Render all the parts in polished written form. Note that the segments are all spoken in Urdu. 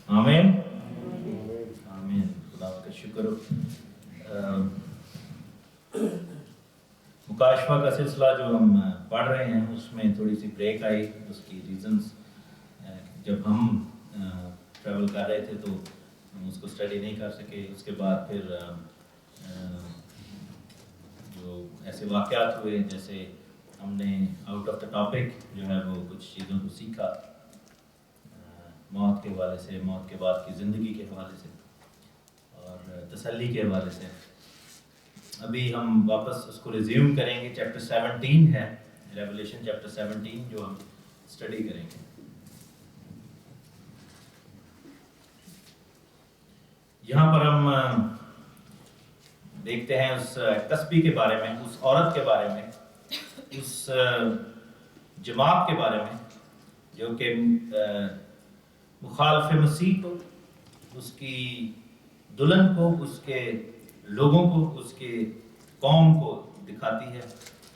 آمین آمین. خدا کا شکر. مکاشفہ کا سلسلہ جو ہم پڑھ رہے ہیں اس میں تھوڑی سی بریک آئی. اس کی ریزنز جب ہم ٹریول کر رہے تھے تو ہم اس کو اسٹڈی نہیں کر سکے. اس کے بعد پھر جو ایسے واقعات ہوئے جیسے ہم نے آؤٹ آف دا ٹاپک جو ہے وہ کچھ چیزوں کو سیکھا موت کے حوالے سے, موت کے بعد کی زندگی کے حوالے سے اور تسلی کے حوالے سے. ابھی ہم واپس اس کو ریزیوم کریں گے. چیپٹر 17 ہے, ریولیشن چیپٹر 17 جو ہم اسٹڈی کریں گے. یہاں پر ہم دیکھتے ہیں اس تسبیح کے بارے میں, اس عورت کے بارے میں, اس جماعت کے بارے میں جو کہ مخالف مسیح کو, اس کی دلہن کو, اس کے لوگوں کو, اس کے قوم کو دکھاتی ہے.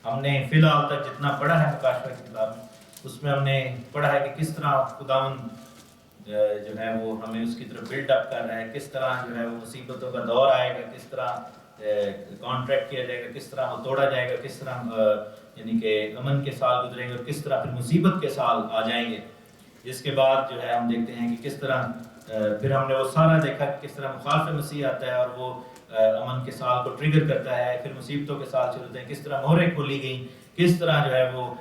ہم نے فی الحال تک جتنا پڑھا ہے مکاشفہ کی کتاب میں اس میں ہم نے پڑھا ہے کہ کس طرح خداوند جو ہے وہ ہمیں اس کی طرف بلڈ اپ کر رہا ہے, کس طرح جو ہے وہ مصیبتوں کا دور آئے گا, کس طرح کانٹریکٹ کیا جائے گا, کس طرح وہ توڑا جائے گا, کس طرح یعنی کہ امن کے سال گزریں گے اور کس طرح پھر مصیبت کے سال آ جائیں گے. جس کے بعد جو ہے ہم دیکھتے ہیں کہ کس طرح پھر ہم نے وہ سارا دیکھا کہ کس طرح مخالف مسیح آتا ہے اور وہ امن کے سال کو ٹریگر کرتا ہے. پھر مصیبتوں کے سال شروع ہوتے ہیں, کس طرح مہریں کھولی گئیں, کس طرح جو ہے وہ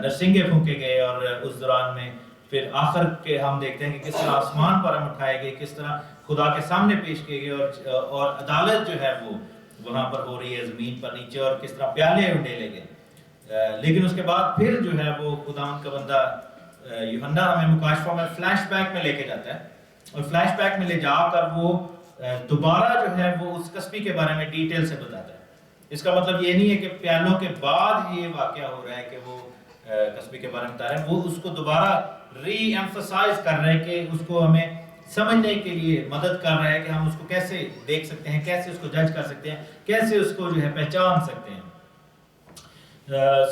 نرسنگے پھونکے گئے اور اس دوران میں پھر آخر کے ہم دیکھتے ہیں کہ کس طرح آسمان پر ہم اٹھائے گئے, کس طرح خدا کے سامنے پیش کیے گئے اور عدالت جو ہے وہ وہاں پر ہو رہی ہے زمین پر نیچے, اور کس طرح پیالے اڈیلے گئے. لیکن اس کے بعد پھر جو ہے وہ خداوند کا بندہ یوحنا ہمیں مکاشفہ میں فلیش بیک میں لے کے جاتا ہے اور فلیش بیک میں لے جا کر وہ دوبارہ جو ہے وہ اس تسبیح کے بارے میں ڈیٹیل سے بتاتا ہے. اس کا مطلب یہ نہیں ہے کہ پیالوں کے بعد یہ واقعہ ہو رہا ہے کہ وہ تسبیح کے بارے میں بتا رہے ہیں, وہ اس کو دوبارہ ری ایمفسائز کر رہے ہیں کہ اس کو ہمیں سمجھنے کے لیے مدد کر رہا ہے کہ ہم اس کو کیسے دیکھ سکتے ہیں, کیسے اس کو جج کر سکتے ہیں, کیسے اس کو جو ہے پہچان سکتے ہیں.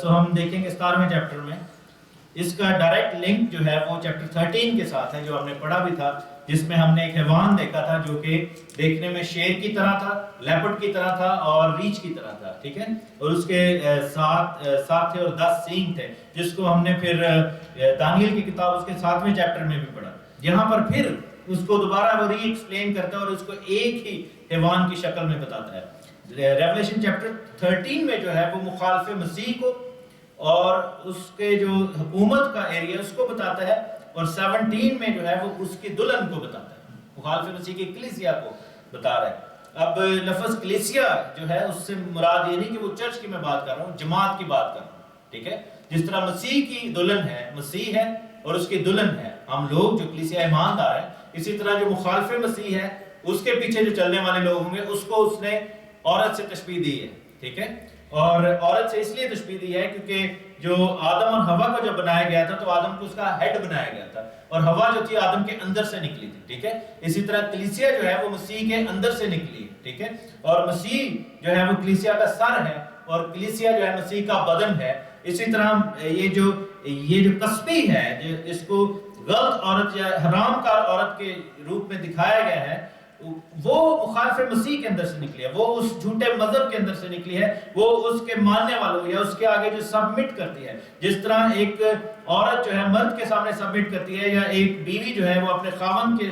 سو ہم دیکھیں گے 17ویں چیپٹر میں اس کا ڈائریکٹ لنک جو ہے وہ چیپٹر 13 کے ساتھ ہے جو ہم نے پڑھا بھی تھا, جس میں ہم نے ایک حیوان دیکھا تھا جو کہ دیکھنے میں شیر کی طرح تھا, لیپرڈ کی طرح تھا اور ریچھ کی طرح تھا, ٹھیک ہے, اور اس کے 7 تھے اور 10 سینگ تھے, جس کو ہم نے پھر دانیل کی کتاب اس کے 7ویں چیپٹر میں بھی پڑھا. یہاں پر پھر اس کو دوبارہ وہ ری ایکسپلین کرتا ہے اور اس کو ایک ہی حیوان کی شکل میں بتاتا ہے. ریولیشن چیپٹر 13 میں جو ہے وہ مخالف مسیح کو اور اس کے جو حکومت کا ایریا اس کو بتاتا ہے, اور 17 میں جو ہے وہ اس کی دلہن کو بتاتا ہے, مخالف مسیح کی کلیسیا کو بتا رہا ہے. اب لفظ کلیسیا جو ہے اس سے مراد یہ نہیں کہ وہ چرچ کی میں بات کر رہا ہوں, جماعت کی بات کر رہا ہوں, ٹھیک ہے. جس طرح مسیح کی دلہن ہے, مسیح ہے اور اس کی دلہن ہے ہم لوگ جو کلیسیا ایماندار ہیں, اسی طرح جو مخالف مسیح ہے اس کے پیچھے جو چلنے والے لوگ ہوں گے اس کو اس نے عورت سے تشبیہ دی ہے, ٹھیک ہے. اور عورت سے اس لیے تشبیہ دی ہے کیونکہ جو آدم اور حوا کو جب بنایا گیا تھا تو آدم کو اس کا ہیڈ بنایا گیا تھا اور حوا جو تھی آدم کے اندر سے نکلی تھی, ٹھیک ہے. اسی طرح کلیسیا جو ہے وہ مسیح کے اندر سے نکلی ہے, ٹھیک ہے, اور مسیح جو ہے وہ کلیسیا کا سر ہے اور کلیسیا جو ہے مسیح کا بدن ہے. اسی طرح یہ جو تسبیح ہے اس کو غلط عورت یا حرام کار عورت کے روپ میں دکھایا گیا ہے, وہ مخالف مسیح کے اندر سے نکلی ہے, وہ اس جھوٹے مذہب کے اندر سے نکلی ہے, وہ اس کے ماننے والوں یا اس کے آگے جو سبمٹ کرتی ہے. جس طرح ایک عورت جو ہے مرد کے سامنے سبمٹ کرتی ہے یا ایک بیوی جو ہے وہ اپنے خاوند کے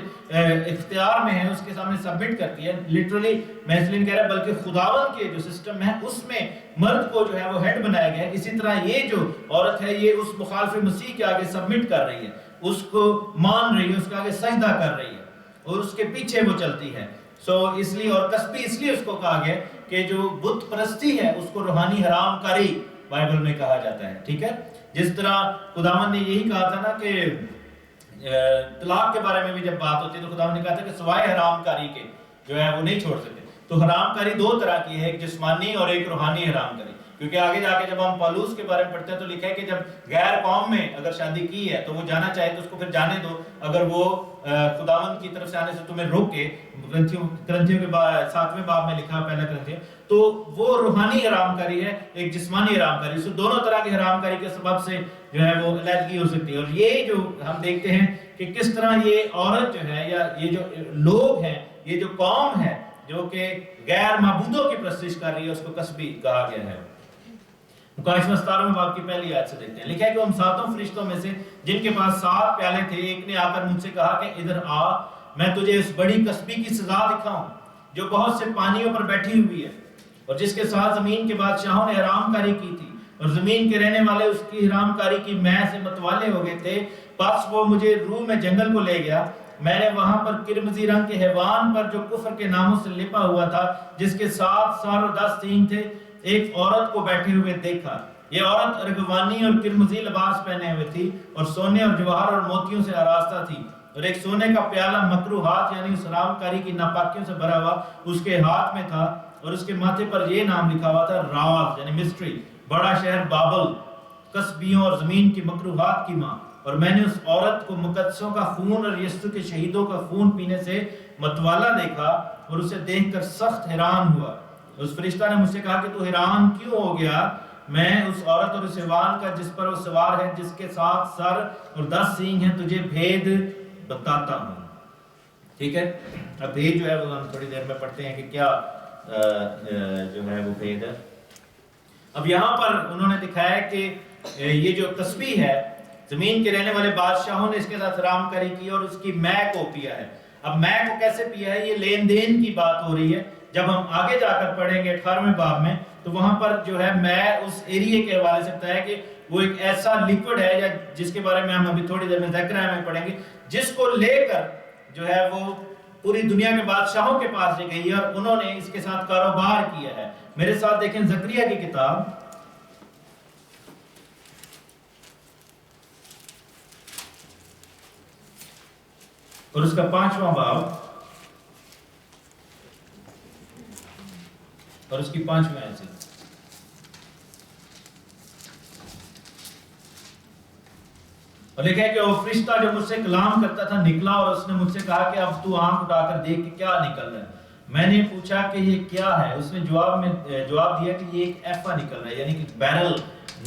اختیار میں ہے اس کے سامنے سبمٹ کرتی ہے, لٹرلی میں اس لیے نہیں کہہ رہا بلکہ خداوند کے جو سسٹم ہے اس میں مرد کو جو ہے وہ ہیڈ بنایا گیا ہے. اسی طرح یہ جو عورت ہے یہ اس مخالف مسیح کے آگے سبمٹ کر رہی ہے, اس کو مان رہی ہے, اس کے آگے سجدہ کر رہی ہے اور اس کے پیچھے وہ چلتی ہے. سو اس لیے اور تسبیح اس لیے اس کو کہا گیا کہ جو بت پرستی ہے اس کو روحانی حرام کاری بائبل میں کہا جاتا ہے, ٹھیک ہے. جس طرح خداوند نے یہی کہا تھا نا کہ طلاق کے بارے میں بھی جب بات ہوتی ہے تو خداوند نے کہا تھا کہ سوائے حرام کاری کے جو ہے وہ نہیں چھوڑ سکتے. تو حرام کاری دو طرح کی ہے, ایک جسمانی اور ایک روحانی حرام کاری, کیونکہ آگے جا کے جب ہم پالوس کے بارے میں پڑھتے ہیں تو لکھا ہے کہ جب غیر قوم میں اگر شادی کی ہے تو وہ جانا چاہے تو اس کو پھر جانے دو، اگر وہ خداوند کی طرف سے آنے سے تمہیں روکے، کرنتھیوں کے 7ویں باب میں لکھا پہلا کرنتھیوں، تو وہ روحانی حرام کاری ہے، ایک جسمانی حرام کاری، اس دونوں طرح کی حرام کاری کے سبب سے جو ہے وہ علیحدگی ہو سکتی ہے۔ اور یہ جو ہم دیکھتے ہیں کہ کس طرح یہ عورت جو ہے یا یہ جو لوگ ہیں، یہ جو قوم ہے جو کہ غیر معبودوں کی پرستش کر رہی ہے، اس کو کسبی کہا گیا ہے۔ مکاشفہ 17 باب کی پہلی آیت سے دیکھتے ہیں، لکھا ہے کہ ان 7 فرشتوں میں سے جن کے پاس 7 پیالے تھے، ایک نے آ کر مجھ سے کہا کہ ادھر آ، میں تجھے اس بڑی کسبی کی سزا دکھاؤں جو بہت سے پانیوں پر بیٹھی ہوئی ہے، اور جس کے ساتھ زمین کے بادشاہوں نے حرام کاری کی تھی، اور زمین کے رہنے والے اس کی حرام کاری کی مے سے متوالے ہو گئے تھے۔ پس وہ مجھے روح میں جنگل کو لے گیا، میں نے وہاں پر کرمزی رنگ کے حیوان پر جو کفر کے ناموں سے لپا ہوا تھا، جس کے 7 سر اور 10 سینگ تھے، ایک عورت کو بیٹھے ہوئے دیکھا۔ یہ عورت ارغوانی اور کرمزی لباس پہنے ہوئے تھی اور سونے اور جواہر اور موتیوں سے آراستہ تھی، اور ایک سونے کا پیالہ مکروہات یعنی اس حرام کاری کی ناپاکیوں سے بھرا ہوا اس کے ہاتھ میں تھا، اور اس کے ماتھے پر یہ نام لکھا ہوا تھا، راز یعنی مسٹری، بڑا شہر بابل، کسبیوں اور زمین کی مکروہات کی ماں۔ اور میں نے اس عورت کو مقدسوں کا خون اور یسوع کے شہیدوں کا خون پینے سے متوالا دیکھا، اور اسے دیکھ کر سخت حیران ہوا۔ اس فرشتہ نے مجھ سے کہا کہ تو حیران کیوں ہو گیا؟ میں اس عورت اور اس حیوان کا جس پر وہ سوار ہے، جس کے 7 سر اور 10 سینگ ہیں، تجھے بھید بتاتا ہوں۔ ٹھیک ہے، اب بھید جو ہے وہ ہم تھوڑی دیر میں پڑھتے ہیں کہ کیا جو ہے وہ بھید ہے۔ اب یہاں پر انہوں نے دکھایا کہ یہ جو تسبیح ہے، زمین کے رہنے والے بادشاہوں نے اس کے ساتھ حرام کاری کی اور اس کی مے کو پیا ہے۔ اب مے کو کیسے پیا ہے؟ یہ لین دین کی بات ہو رہی ہے۔ جب ہم آگے جا کر پڑھیں گے 18ویں باب میں تو وہاں پر جو ہے مے اس ایریے کے حوالے سے بتایا کہ وہ ایک ایسا لیکوڈ ہے یا جس کے بارے میں ہم ابھی تھوڑی دیر میں زکریا میں پڑھیں گے، جس کو لے کر جو ہے وہ پوری دنیا کے بادشاہوں کے پاس لے گئی ہے اور انہوں نے اس کے ساتھ کاروبار کیا ہے۔ میرے ساتھ دیکھیں زکریا کی کتاب اور اس کا 5واں باب اور اس کی 5ویں آیت سے۔ اور لکھا ہے کہ وہ فرشتہ جو مجھ سے کلام کرتا تھا نکلا، اور اس نے مجھ سے کہا کہ اب تو آنکھ اٹھا کر دیکھ کہ کیا نکل رہا ہے۔ میں نے پوچھا کہ یہ کیا ہے؟ اس نے جواب دیا کہ یہ ایک ایفا نکل رہا ہے، یعنی کہ بیرل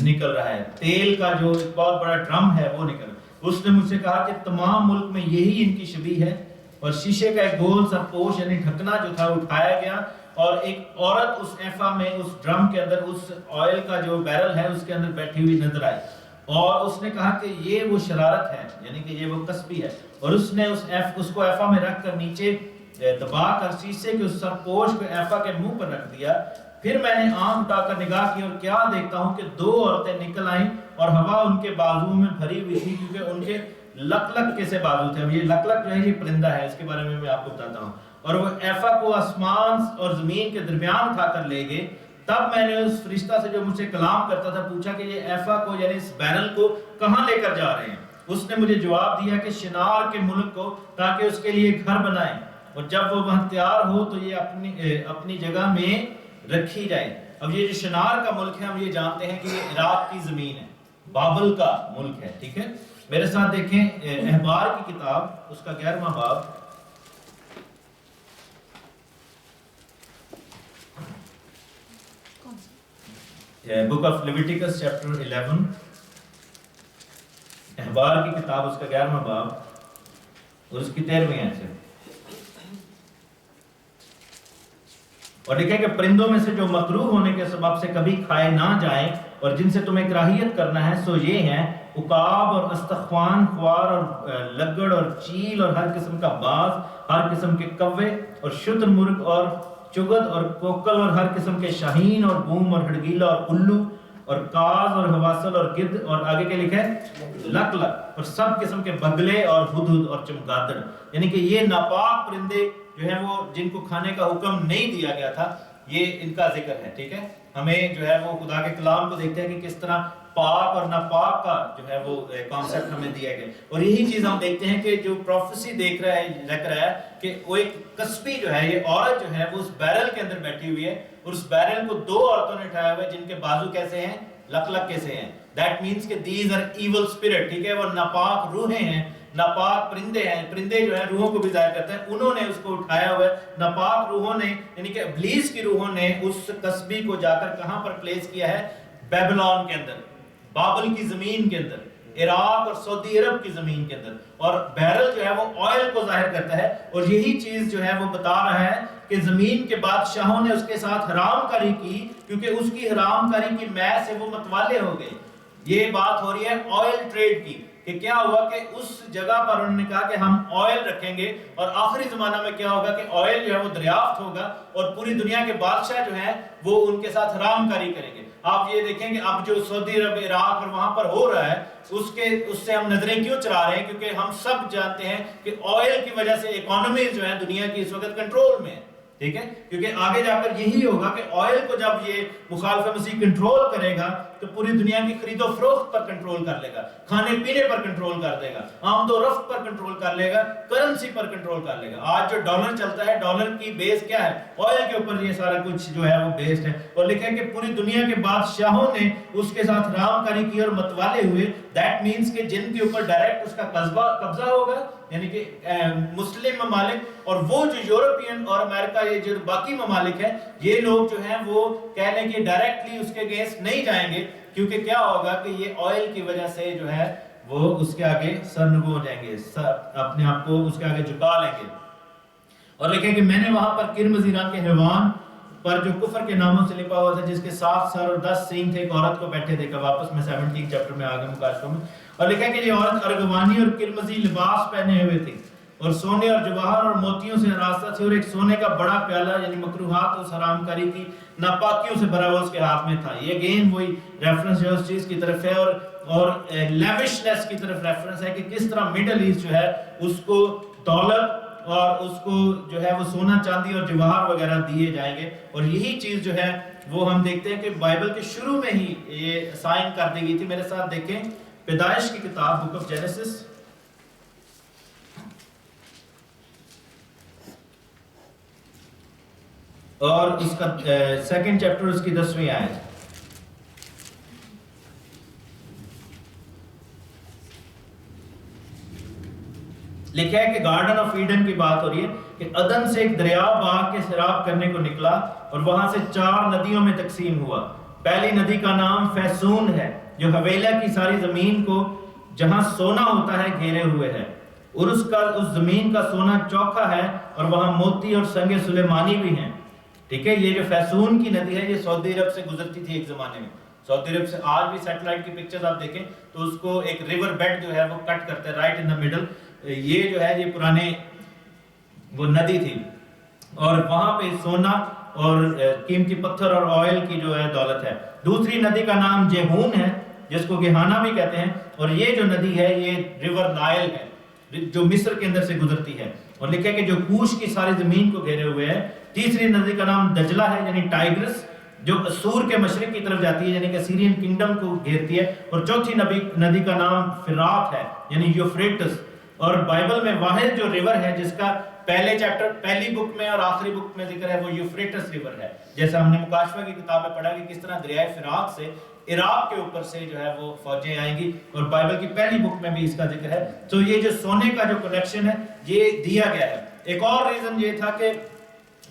نکل رہا ہے، تیل کا جو ایک بہت بڑا ڈرم ہے وہ نکل رہا ہے۔ اس نے مجھ سے کہا کہ تمام ملک میں یہی ان کی شبیہ ہے، اور شیشے کا ایک گول سا پوش یعنی ڈھکنا جو تھا اٹھایا گیا، اور ایک عورت اس ایفا میں، اس ڈرم کے اندر، اس آئل کا جو بیرل ہے اس کے اندر بیٹھی ہوئی نظر آئی، اور اس نے کہا کہ یہ وہ شرارت ہے، یعنی کہ یہ وہ کسبی ہے، اور اس نے اس کو ایفا میں رکھ کر نیچے دبا کر شیشے کے اس سرپوش کو ایفا کے منہ پر رکھ دیا۔ پھر میں نے آنکھ اٹھا کر نگاہ کی اور کیا دیکھتا ہوں کہ 2 عورتیں نکل آئیں، اور ہوا ان کے بازو میں بھری ہوئی تھی، کیونکہ ان کے لک کے سے بازو تھے۔ اب یہ لک جو ہے یہ پرندہ ہے، اس کے بارے میں آپ کو بتاتا ہوں۔ اور وہ ایفا کو آسمان اور زمین کے درمیان اٹھا کر لے گئے۔ تب میں نے اس فرشتہ سے جو مجھ سے کلام کرتا تھا پوچھا کہ یہ ایفا کو یعنی اس بیرل کو کہاں لے کر جا رہے ہیں؟ اس نے مجھے جواب دیا کہ شنار کے ملک کو، تاکہ اس کے لیے گھر بنائیں، اور جب وہ وہاں تیار ہو تو یہ اپنی جگہ میں رکھی جائے۔ اب یہ جو شنار کا ملک ہے ہم یہ جانتے ہیں کہ یہ عراق کی زمین ہے، بابل کا ملک ہے۔ ٹھیک ہے، میرے ساتھ دیکھیں احبار کی کتاب اس کا 11واں باب بک آف لیویٹیکس چیپٹر 11، احبار کی کتاب اس کا 11واں باب اور اس کی 13ویں آیت سے۔ اور لکھا ہے کہ پرندوں میں سے جو مکروہ ہونے کے سبب سے کبھی کھائے نہ جائیں اور جن سے تمہیں کراہیت کرنا ہے سو یہ ہیں عقاب اور استخوان، خوار اور لگڑ اور چیل اور ہر قسم کا باز، ہر قسم کے کوے اور شتر مرغ اور چغد اور کوکل اور ہر قسم کے شاہین اور بوم اور ہڑگیلا اور الو اور کاز اور حواسل اور گدھ، اور آگے کیا لکھا ہے؟ لک اور سب قسم کے بگلے اور ہدہد اور چمگادڑ، یعنی کہ یہ ناپاک پرندے جو ہیں وہ جن کو کھانے کا حکم نہیں دیا گیا تھا، یہ ان کا ذکر ہے۔ ٹھیک ہے، ہمیں جو ہے وہ خدا کے کلام کو دیکھتے ہیں کہ کس طرح پاک اور ناپاک کا جو ہے وہ کانسیپٹ ہمیں دیا گیا. اور یہی چیز ہم دیکھتے ہیں کہ جو پروفیسی لکھ رہا ہے کہ وہ ایک کسبی جو ہے، یہ عورت جو ہے وہ اس بیرل کے اندر بیٹھی ہوئی ہے، اور اس بیرل کو 2 عورتوں نے اٹھایا ہوا ہے جن کے بازو کیسے ہیں؟ لک کیسے ہیں. دیٹ مینس کہ دیز آر ایول اسپرٹ، ٹھیک ہے، وہ ناپاک روحیں ہیں، ناپاک پرندے ہیں. پرندے جو ہیں روحوں کو بھی ظاہر کرتے ہیں، انہوں نے اس کو اٹھایا ہوا ہے. ناپاک روحوں نے یعنی کہ ابلیس کی روحوں نے اس کسبی کو جا کر کہاں پر پلیس کیا ہے؟ بیبلون کے اندر، بابل کی زمین کے اندر، عراق اور سعودی عرب کی زمین کے اندر. اور بیرل جو ہے وہ آئل کو ظاہر کرتا ہے، اور یہی چیز جو ہے وہ بتا رہا ہے کہ زمین کے بادشاہوں نے اس کے ساتھ حرام کاری کی، کیونکہ اس کی حرام کاری کی میں سے وہ متوالے ہو گئے. یہ بات ہو رہی ہے آئل ٹریڈ کی، کہ کیا ہوا کہ اس جگہ پر انہوں نے کہا کہ ہم آئل رکھیں گے، اور آخری زمانہ میں کیا ہوگا کہ آئل جو ہے وہ دریافت ہوگا، اور پوری دنیا کے بادشاہ جو ہیں وہ ان کے ساتھ حرام کاری کریں گے. آپ یہ دیکھیں کہ اب جو سعودی عرب، عراق اور وہاں پر ہو رہا ہے، اس سے ہم نظریں کیوں چلا رہے ہیں؟ کیونکہ ہم سب جانتے ہیں کہ آئل کی وجہ سے اکانومیز جو ہیں دنیا کی اس وقت کنٹرول میں ہے، ٹھیک ہے. کیونکہ آگے جا کر یہی ہوگا کہ آئل کو جب یہ مخالف مسیح کنٹرول کرے گا تو پوری دنیا کی خرید و فروخت پر کنٹرول کر لے گا، کھانے پینے پر کنٹرول کر دے گا، آمد و رفت پر کنٹرول کر لے گا، کرنسی پر کنٹرول کر لے گا. آج جو ڈالر چلتا ہے، ڈالر کی بیس کیا ہے؟ آئل کے اوپر یہ سارا کچھ جو ہے وہ بیسڈ ہے. اور لکھا ہے کہ پوری دنیا کے بادشاہوں نے اس کے ساتھ حرام کاری کی اور متوالے ہوئے. دیٹ مینس کہ جن کے اوپر ڈائریکٹ اس کا قبضہ ہوگا، یعنی کہ مسلم ممالک، اور وہ جو یورپین اور امریکہ، یہ جو باقی ممالک ہیں، یہ لوگ جو ہیں وہ کہہ لیں کہ ڈائریکٹلی اس کے اگینسٹ نہیں جائیں گے، کیونکہ کیا ہوگا کہ یہ آئل کی وجہ سے جو ہے وہ اس کے آگے سرنگو ہو جائیں گے، اپنے آپ کو اس کے آگے جھکا لیں گے. اور لکھے کہ میں نے وہاں پر قرمزی رنگ کے حیوان پر جو کفر کے ناموں سے لپا ہوا تھا، جس کے 7 سر اور 10 سینگ تھے، ایک عورت کو بیٹھے دیکھا. واپس میں 17 چیپٹر میں آگے مکاشفوں میں، اور لکھا کہ یہ عورت ارغوانی اور قرمزی لباس پہنے ہوئے تھی، اور سونے اور جواہر اور موتیوں سے آراستہ تھی، اور ایک سونے کا بڑا پیالہ یعنی مکروہات اور حرام کاری کی ناپاکیوں سے بھرا ہوا اس کے ہاتھ میں تھا. یہ اگین وہی ریفرنس ہے اس چیز کی طرف ہے، اور لیوشنس کی طرف ریفرنس ہے کہ کس طرح میڈل ایسٹ جو ہے اس کو دولت اور اس کو جو ہے وہ سونا چاندی اور جواہر وغیرہ دیے جائیں گے. اور یہی چیز جو ہے وہ ہم دیکھتے ہیں کہ بائبل کے شروع میں ہی یہ سائن کر دی گئی تھی. میرے ساتھ دیکھیں پیدائش کی کتاب، بک آف جینیسس، اور اس کا 2 چیپٹر، اس کی 10ویں آیت. لکھا ہے کہ گارڈن آف ایڈن کی بات ہو رہی ہے کہ عدن سے ایک دریا باغ کے سیراب کرنے کو نکلا، اور وہاں سے 4 ندیوں میں تقسیم ہوا. پہلی ندی کا نام فیسون ہے، جو حویلہ کی ساری زمین کو جہاں سونا ہوتا ہے گھیرے ہوئے ہے، اور اس زمین کا سونا چوکھا ہے، اور وہاں موتی اور سنگ سلیمانی بھی ہیں. ٹھیک ہے، یہ جو فیسون کی ندی ہے یہ سعودی عرب سے گزرتی تھی ایک زمانے میں. سعودی عرب سے آج بھی سیٹلائٹ کی پکچرز آپ دیکھیں تو اس کو ایک ریور بیڈ جو ہے وہ کٹ کرتے ہیں رائٹ ان دا مڈل. یہ جو ہے یہ پرانے وہ ندی تھی، اور وہاں پہ سونا اور قیمتی پتھر اور آئل کی جو ہے دولت ہے. دوسری ندی کا نام جیہون ہے، جس کو گہانا بھی کہتے ہیں، اور یہ جو ندی ہے یہ ریور نائل ہے جو مصر کے اندر سے گزرتی ہے. اور لکھا ہے کہ جو کوش کی ساری زمین کو گھیرے ہوئے ہے. تیسری ندی کا نام دجلہ ہے یعنی ٹائگرس، جو اسور کے مشرق کی طرف جاتی ہے یعنی کہ سیرین کنگڈم کو گھیرتی ہے. اور چوتھی ندی کا نام فرات ہے یعنی یوفریٹس. اور بائبل میں واحد جو ریور ہے جس کا پہلے چیپٹر پہلی بک میں اور آخری بک میں ذکر ہے وہ یوفریٹس ریور ہے. جیسا ہم نے مکاشفہ کی کتاب میں پڑھا کہ کس طرح دریائے فرات سے عراق کے اوپر سے جو ہے وہ فوجیں آئیں گی، اور بائبل کی پہلی بک میں بھی اس کا ذکر ہے. تو یہ جو سونے کا جو کنیکشن ہے یہ دیا گیا ہے. ایک اور ریزن یہ تھا کہ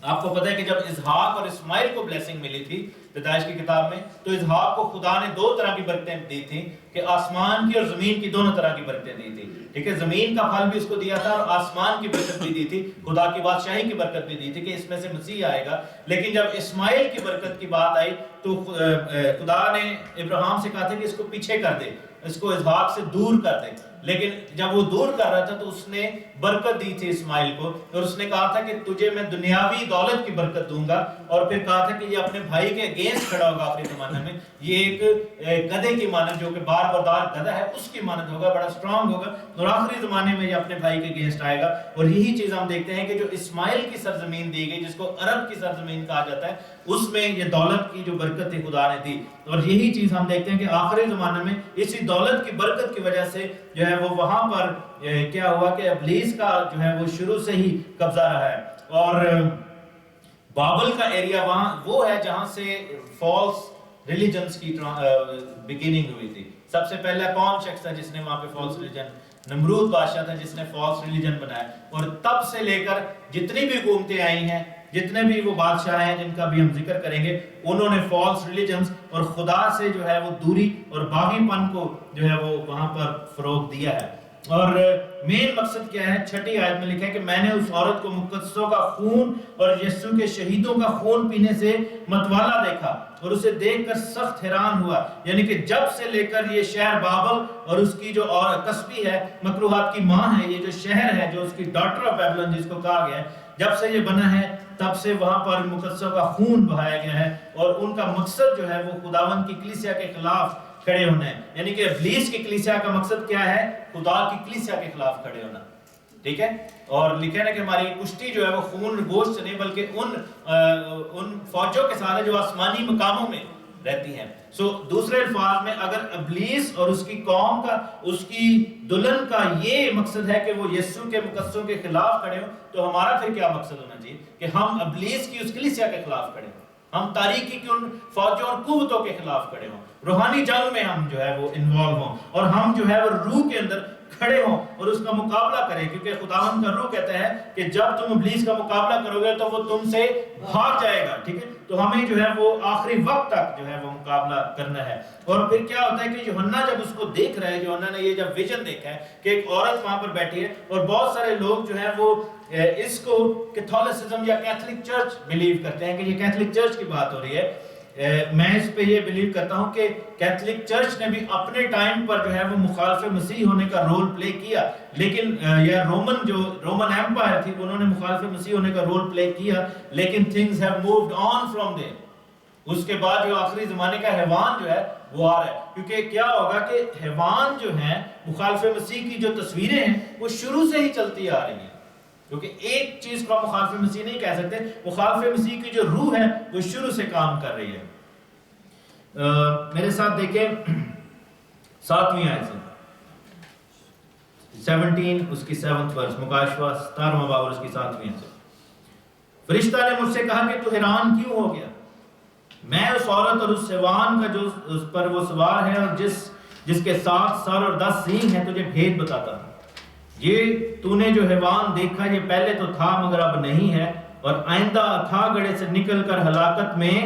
آپ کو پتہ ہے کہ جب اسحاق اور اسماعیل کو بلیسنگ ملی تھی پیدائش کی کتاب میں، تو اسحاق کو خدا نے 2 طرح کی برکتیں دی تھیں، کہ آسمان کی اور زمین کی دونوں طرح کی برکتیں دی تھی. ٹھیک ہے، زمین کا پھل بھی اس کو دیا تھا اور آسمان کی برکت بھی دی تھی، خدا کی بادشاہی کی برکت بھی دی تھی کہ اس میں سے مسیح آئے گا. لیکن جب اسماعیل کی برکت کی بات آئی تو خدا نے ابراہیم سے کہا تھا کہ اس کو پیچھے کر دے، اس کو اسحاق سے دور کر دے. لیکن جب وہ دور کر رہا تھا تو اس نے برکت دی تھی اسماعیل کو، اور اس نے کہا تھا کہ تجھے میں دنیاوی دولت کی برکت دوں گا، اور پھر کہا تھا کہ یہ اپنے بھائی کے اگینسٹ کھڑا ہوگا آخری زمانے میں، یہ ایک گدھے کی مانند، جو کہ بار بردار گدھا ہے اس کی مانند ہوگا، بڑا اسٹرانگ ہوگا، اور آخری زمانے میں یہ اپنے بھائی کے اگینسٹ آئے گا۔ اور یہی چیز ہم دیکھتے ہیں کہ جو اسماعیل کی سرزمین دی گئی، جس کو عرب کی سرزمین کہا جاتا ہے، اس میں یہ دولت کی جو برکت تھی خدا نے دی، اور یہی چیز ہم دیکھتے ہیں کہ آخری زمانے میں اسی دولت کی برکت کی وجہ سے جو ہے وہ وہاں پر کیا ہوا کہ ابلیس کا جو ہے وہ شروع سے ہی قبضہ رہا ہے۔ اور بابل کا ایریا وہاں وہ ہے جہاں سے فالس ریلیجنز کی بگننگ ہوئی تھی۔ سب سے پہلا کون شخص تھا جس نے وہاں پہ فالس ریلیجن؟ نمرود بادشاہ تھا جس نے فالس ریلیجن بنایا، اور تب سے لے کر جتنی بھی حکومتیں آئی ہیں، جتنے بھی وہ بادشاہ ہیں جن کا بھی ہم ذکر کریں گے، انہوں نے فالس ریلیجنز اور خدا سے جو ہے وہ دوری اور باغی پن کو جو ہے وہ وہاں پر فروغ دیا ہے۔ اور مین مقصد کیا ہے؟ 6 آیت میں لکھا ہے کہ میں نے اس عورت کو مقدسوں کا خون اور یسوع کے شہیدوں کا خون پینے سے متوالا دیکھا، اور اسے دیکھ کر سخت حیران ہوا۔ یعنی کہ جب سے لے کر یہ شہر بابل اور اس کی جو کسبی ہے، مکروہات کی ماں ہے، یہ جو شہر ہے، جو اس کی ڈاٹر آف بیبلون جس کو کہا گیا ہے، جب سے یہ بنا ہے تب سے وہاں پر مقدسوں کا خون بہایا گیا ہے، اور ان کا مقصد جو ہے وہ خداوند کی کلیسیا کے خلاف کھڑے ہونا ہے۔ یعنی کہ ابلیس کی کلیسیا کا مقصد کیا ہے؟ خدا کی کلیسیا کے خلاف کھڑے ہونا، ٹھیک ہے؟ اور لکھا ہے کہ ہماری کشتی جو ہے وہ خون گوشت سے نہیں بلکہ ان فوجوں کے ساتھ ہے جو آسمانی مقاموں میں رہتی ہیں۔ سو دوسرے الفاظ میں اگر ابلیس اور اس کی قوم کا، اس کی دلہن کا یہ مقصد ہے کہ وہ یسوع کے مقدسوں کے خلاف کھڑے ہوں، تو ہمارا پھر کیا مقصد ہونا چاہیے؟ کہ ہم ابلیس کی اس کلیسیا کے خلاف کھڑے ہوں، ہم تاریکی کی ان فوجوں اور قوتوں کے خلاف کھڑے ہوں، روحانی جنگ میں ہم جو ہے وہ انوالو ہوں، اور ہم جو ہے وہ روح کے اندر کھڑے ہوں اور اس کا مقابلہ کریں، کیونکہ خداوند کا روح کہتا ہے کہ جب تم ابلیس کا مقابلہ کرو گے تو وہ تم سے بھاگ جائے گا، ٹھیک ہے؟ تو ہمیں جو ہے وہ آخری وقت تک جو ہے وہ مقابلہ کرنا ہے۔ اور پھر کیا ہوتا ہے کہ یوحنا جب اس کو دیکھ رہا ہے، یوحنا نے یہ جب ویژن دیکھا ہے کہ ایک عورت وہاں پر بیٹھی ہے، اور بہت سارے لوگ جو ہیں وہ اس کو کیتھولسزم یا کیتھولک چرچ بلیو کرتے ہیں کہ یہ کیتھولک چرچ کی بات ہو رہی ہے۔ میں اس پہ یہ بلیو کرتا ہوں کہ کیتھولک چرچ نے بھی اپنے ٹائم پر جو ہے وہ مخالف مسیح ہونے کا رول پلے کیا، لیکن یا رومن ایمپائر تھی، انہوں نے مخالف مسیح ہونے کا رول پلے کیا، لیکن things have moved on from there۔ اس کے بعد جو آخری زمانے کا حیوان جو ہے وہ آ رہا ہے، کیونکہ کیا ہوگا کہ حیوان جو ہیں، مخالف مسیح کی جو تصویریں ہیں وہ شروع سے ہی چلتی آ رہی ہیں، کیونکہ ایک چیز کو مخالف مسیح نہیں کہہ سکتے، مخالف مسیح کی جو روح ہے وہ شروع سے کام کر رہی ہے۔ میرے ساتھ دیکھیں 7ویں آیت سے 17 اس کی 7th ورس، مکاشفہ 17واں باب اور اس کی 7ویں آیت سے، فرشتہ نے مجھ سے کہا کہ تو حیران کیوں ہو گیا؟ میں اس عورت اور اس حیوان کا جو اس پر وہ سوار ہے اور جس کے 7 سر اور 10 سینگ ہیں تجھے بھید بتاتا ہوں۔ یہ تو نے جو حیوان دیکھا یہ پہلے تو تھا مگر اب نہیں ہے، اور آئندہ اتھا گڑھے سے نکل کر ہلاکت میں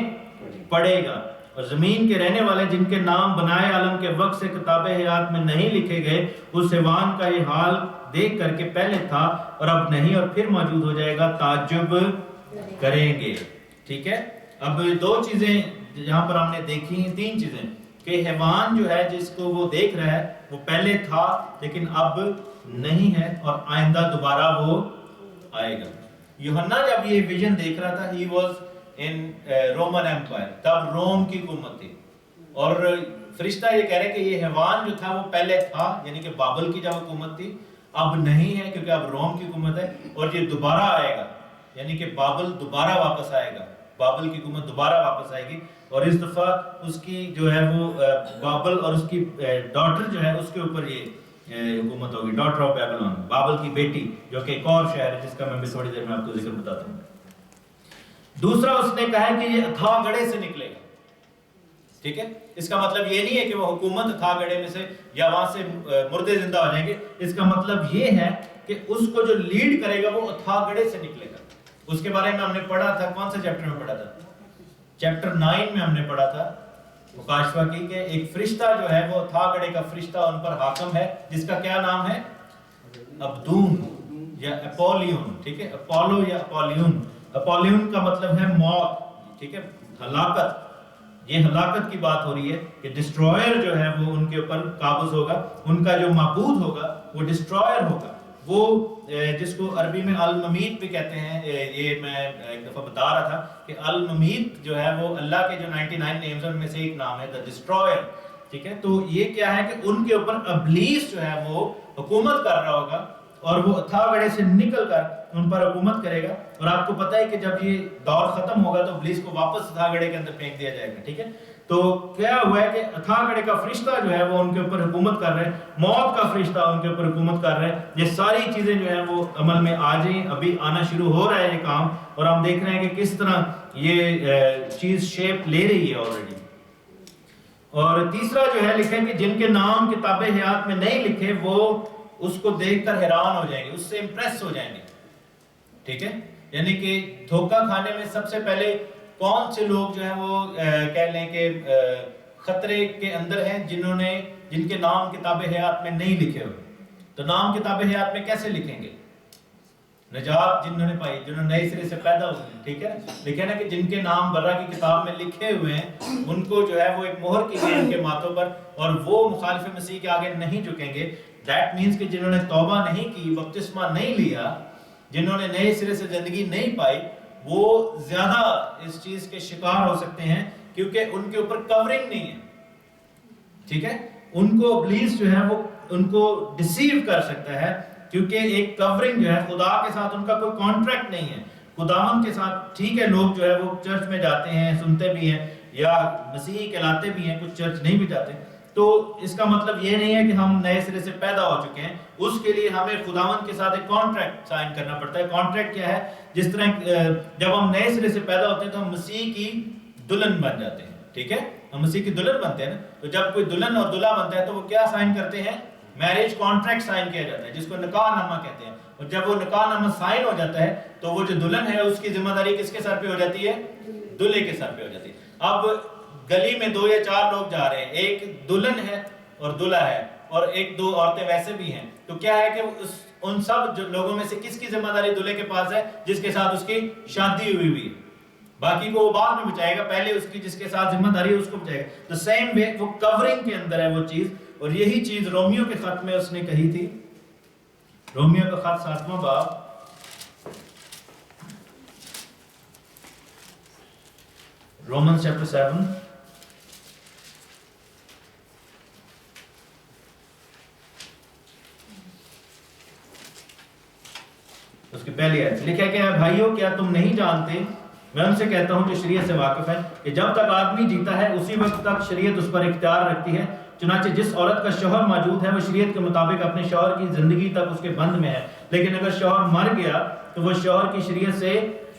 پڑے گا، اور زمین کے رہنے والے جن کے نام بنائے عالم کے وقت سے کتاب حیات میں نہیں لکھے گئے، اس حیوان کا یہ حال دیکھ کر کے پہلے تھا اور اب نہیں اور پھر موجود ہو جائے گا، تعجب کریں گے۔ ٹھیک ہے، اب 2 چیزیں یہاں پر ہم نے دیکھی ہیں، 3 چیزیں، کہ حیوان جو ہے جس کو وہ دیکھ رہا ہے وہ پہلے تھا لیکن اب نہیں ہے، اور آئندہ دوبارہ وہ آئے گا۔ یوحنا جب یہ ویژن دیکھ رہا تھا، he was in Roman Empire, تب روم کی حکومت تھی، اور فرشتہ یہ کہہ رہے کہ یہ حیوان جو تھا وہ پہلے تھا، یعنی کہ بابل کی جب حکومت تھی، اب نہیں ہے کیونکہ اب روم کی حکومت ہے، اور یہ دوبارہ آئے گا، یعنی کہ بابل دوبارہ واپس آئے گا، بابل کی حکومت دوبارہ واپس آئے گی، اور اس دفعہ اس کی جو ہے وہ بابل اور اس کی ڈاٹر جو ہے اس کے اوپر یہ حکومت ہوگی، ڈاٹر آف بیبلون، بابل کی بیٹی، جو کہ ایک اور شہر ہے جس کا میں بھی تھوڑی دیر میں آپ کو ذکر بتاتا ہوں۔ دوسرا اس نے کہا کہ یہ اتھا گڑھے سے نکلے گا، ٹھیک ہے، اس کا مطلب یہ نہیں ہے کہ وہ حکومت اتھا گڑھے میں سے یا وہاں سے مردے زندہ ہو جائیں گے، اس کا مطلب یہ ہے کہ اس کو جو لیڈ کرے گا وہ اتھا گڑھے سے نکلے گا۔ اس کے بارے میں ہم نے پڑھا تھا، کون سے چیپٹر میں پڑھا تھا؟ چیپٹر 9 میں ہم نے پڑھا تھا مکاشفہ کی، کہ ایک فرشتہ جو ہے وہ اتھا گڑھے کا فرشتہ ان پر حاکم ہے، جس کا کیا نام ہے؟ ابدون یا اپولیون، ٹھیک ہے، اپولو یا اپولیون۔ اپولیون کا مطلب ہے موت، ٹھیک ہے، ہلاکت، یہ ہلاکت کی بات ہو رہی ہے کہ ڈسٹرائر جو ہے وہ ان کے اوپر قابض ہوگا، ان کا جو معبود ہوگا وہ ڈسٹرائر ہوگا، وہ جس کو عربی میں الممیت بھی کہتے ہیں. یہ میں ایک دفعہ بتا رہا تھا کہ الممیت جو ہے وہ اللہ کے جو 99 نیمز ہیں ان میں سے ایک نام ہے دا ڈسٹرائر. ٹھیک ہے، تو یہ کیا ہے کہ ان کے اوپر ابلیس جو ہے وہ حکومت کر رہا ہوگا اور وہ اتھا گڑھے سے نکل کر ان پر حکومت کرے گا. اور آپ کو پتہ ہے کہ جب یہ دور ختم ہوگا تو ابلیس کو واپس اتھا گڑھے کے اندر پھینک دیا جائے گا. ٹھیک ہے، تو کیا ہوا ہے کہ اتھا گڑھے کا فرشتہ جو ہے وہ ان کے اوپر حکومت کر رہے ہیں، موت کا فرشتہ ان کے اوپر حکومت کر رہے ہیں. یہ ساری چیزیں جو ہیں وہ عمل میں آ جائیں، ابھی آنا شروع ہو رہا ہے یہ کام، اور ہم دیکھ رہے ہیں کہ کس طرح یہ چیز شیپ لے رہی ہے آلریڈی. اور تیسرا جو ہے لکھیں کہ جن کے نام کتاب حیات میں نہیں لکھے وہ اس کو دیکھ کر حیران ہو جائیں گے، اس سے امپریس ہو جائیں گے. ٹھیک ہے، یعنی کہ دھوکہ کھانے میں سب سے پہلے کون سے لوگ جو ہیں وہ کہہ لیں کہ خطرے کے اندر ہیں، جن کے نام کتاب حیات میں نہیں لکھے ہوئے. تو نام کتاب حیات میں کیسے لکھیں گے؟ نجات جنہوں نے پائی، جنہوں نے نئے سرے سے پیدا ہوئے ہیں. ٹھیک ہے، لکھے نا کہ جن کے نام برہ کی کتاب میں لکھے ہوئے ہیں ان کو جو ہے وہ ایک مہر کی گئی ان کے ماتھوں پر، اور وہ مخالف مسیح کے آگے نہیں جھکیں گے. دیٹ مینس کہ جنہوں نے توبہ نہیں کی، بپتسمہ نہیں لیا، جنہوں نے نئے سرے سے زندگی نہیں پائی، وہ زیادہ اس چیز کے شکار ہو سکتے ہیں کیونکہ ان کے اوپر کورنگ نہیں ہے. ٹھیک ہے، ان کو ابلیس جو ہے وہ ان کو ڈسیو کر سکتا ہے کیونکہ ایک کورنگ جو ہے، خدا کے ساتھ ان کا کوئی کانٹریکٹ نہیں ہے خداوند کے ساتھ. ٹھیک ہے، لوگ جو ہے وہ چرچ میں جاتے ہیں، سنتے بھی ہیں یا مسیحی کہلاتے بھی ہیں، کچھ چرچ نہیں بھی جاتے. تو اس کا مطلب یہ نہیں ہے کہ ہم نئے سرے سے پیدا ہو چکے ہیں. اس کے لیے ہمیں خداوند کے ساتھ ایک کانٹریکٹ سائن کرنا پڑتا ہے. کانٹریکٹ کیا ہے؟ جس طرح جب ہم نئے سرے سے پیدا ہوتے ہیں تو ہم مسیح کی دلہن بن جاتے ہیں. ٹھیک ہے، ہم مسیح کی دلہن بنتے ہیں نا. تو جب کوئی دلہن اور دلہا بنتا ہے تو وہ کیا سائن کرتے ہیں؟ میرج کانٹریکٹ سائن کیا جاتا ہے جس کو نکاح نامہ کہتے ہیں. اور جب وہ نکاح نامہ سائن ہو جاتا ہے تو وہ جو دلہن ہے اس کی ذمہ داری کس کے سر پہ ہو جاتی ہے؟ دلہے کے سر پہ ہو جاتی ہے. اب گلی میں 2 یا 4 لوگ جا رہے ہیں، ایک دلہن ہے اور دلہا ہے اور 1-2 عورتیں ویسے بھی ہیں. تو کیا ہے کہ ان سب جو لوگوں میں سے کس کی ذمہ داری دلہے کے پاس ہے؟ جس کے ساتھ اس کی شادی ہوئی ہوئی. باقی کو وہ بعد میں بچائے گا، پہلے اس کی جس کے ساتھ ذمہ داری ہے اس کو بچائے گا. تو سیم وے وہ کورنگ کے اندر ہے وہ چیز. اور یہی چیز رومیو کے خط میں اس نے کہی تھی. رومیو کا خط 7واں باب رومنز چیپٹر 7 اس کی پہلی آیت لکھا ہے کہ بھائیو کیا تم نہیں جانتے، میں ان سے کہتا ہوں جو شریعت سے واقف ہے، کہ جب تک آدمی جیتا ہے اسی وقت تک شریعت اس پر اختیار رکھتی ہے. چنانچہ جس عورت کا شوہر موجود ہے وہ شریعت کے مطابق اپنے شوہر کی زندگی تک اس کے بند میں ہے، لیکن اگر شوہر مر گیا تو وہ شوہر کی شریعت سے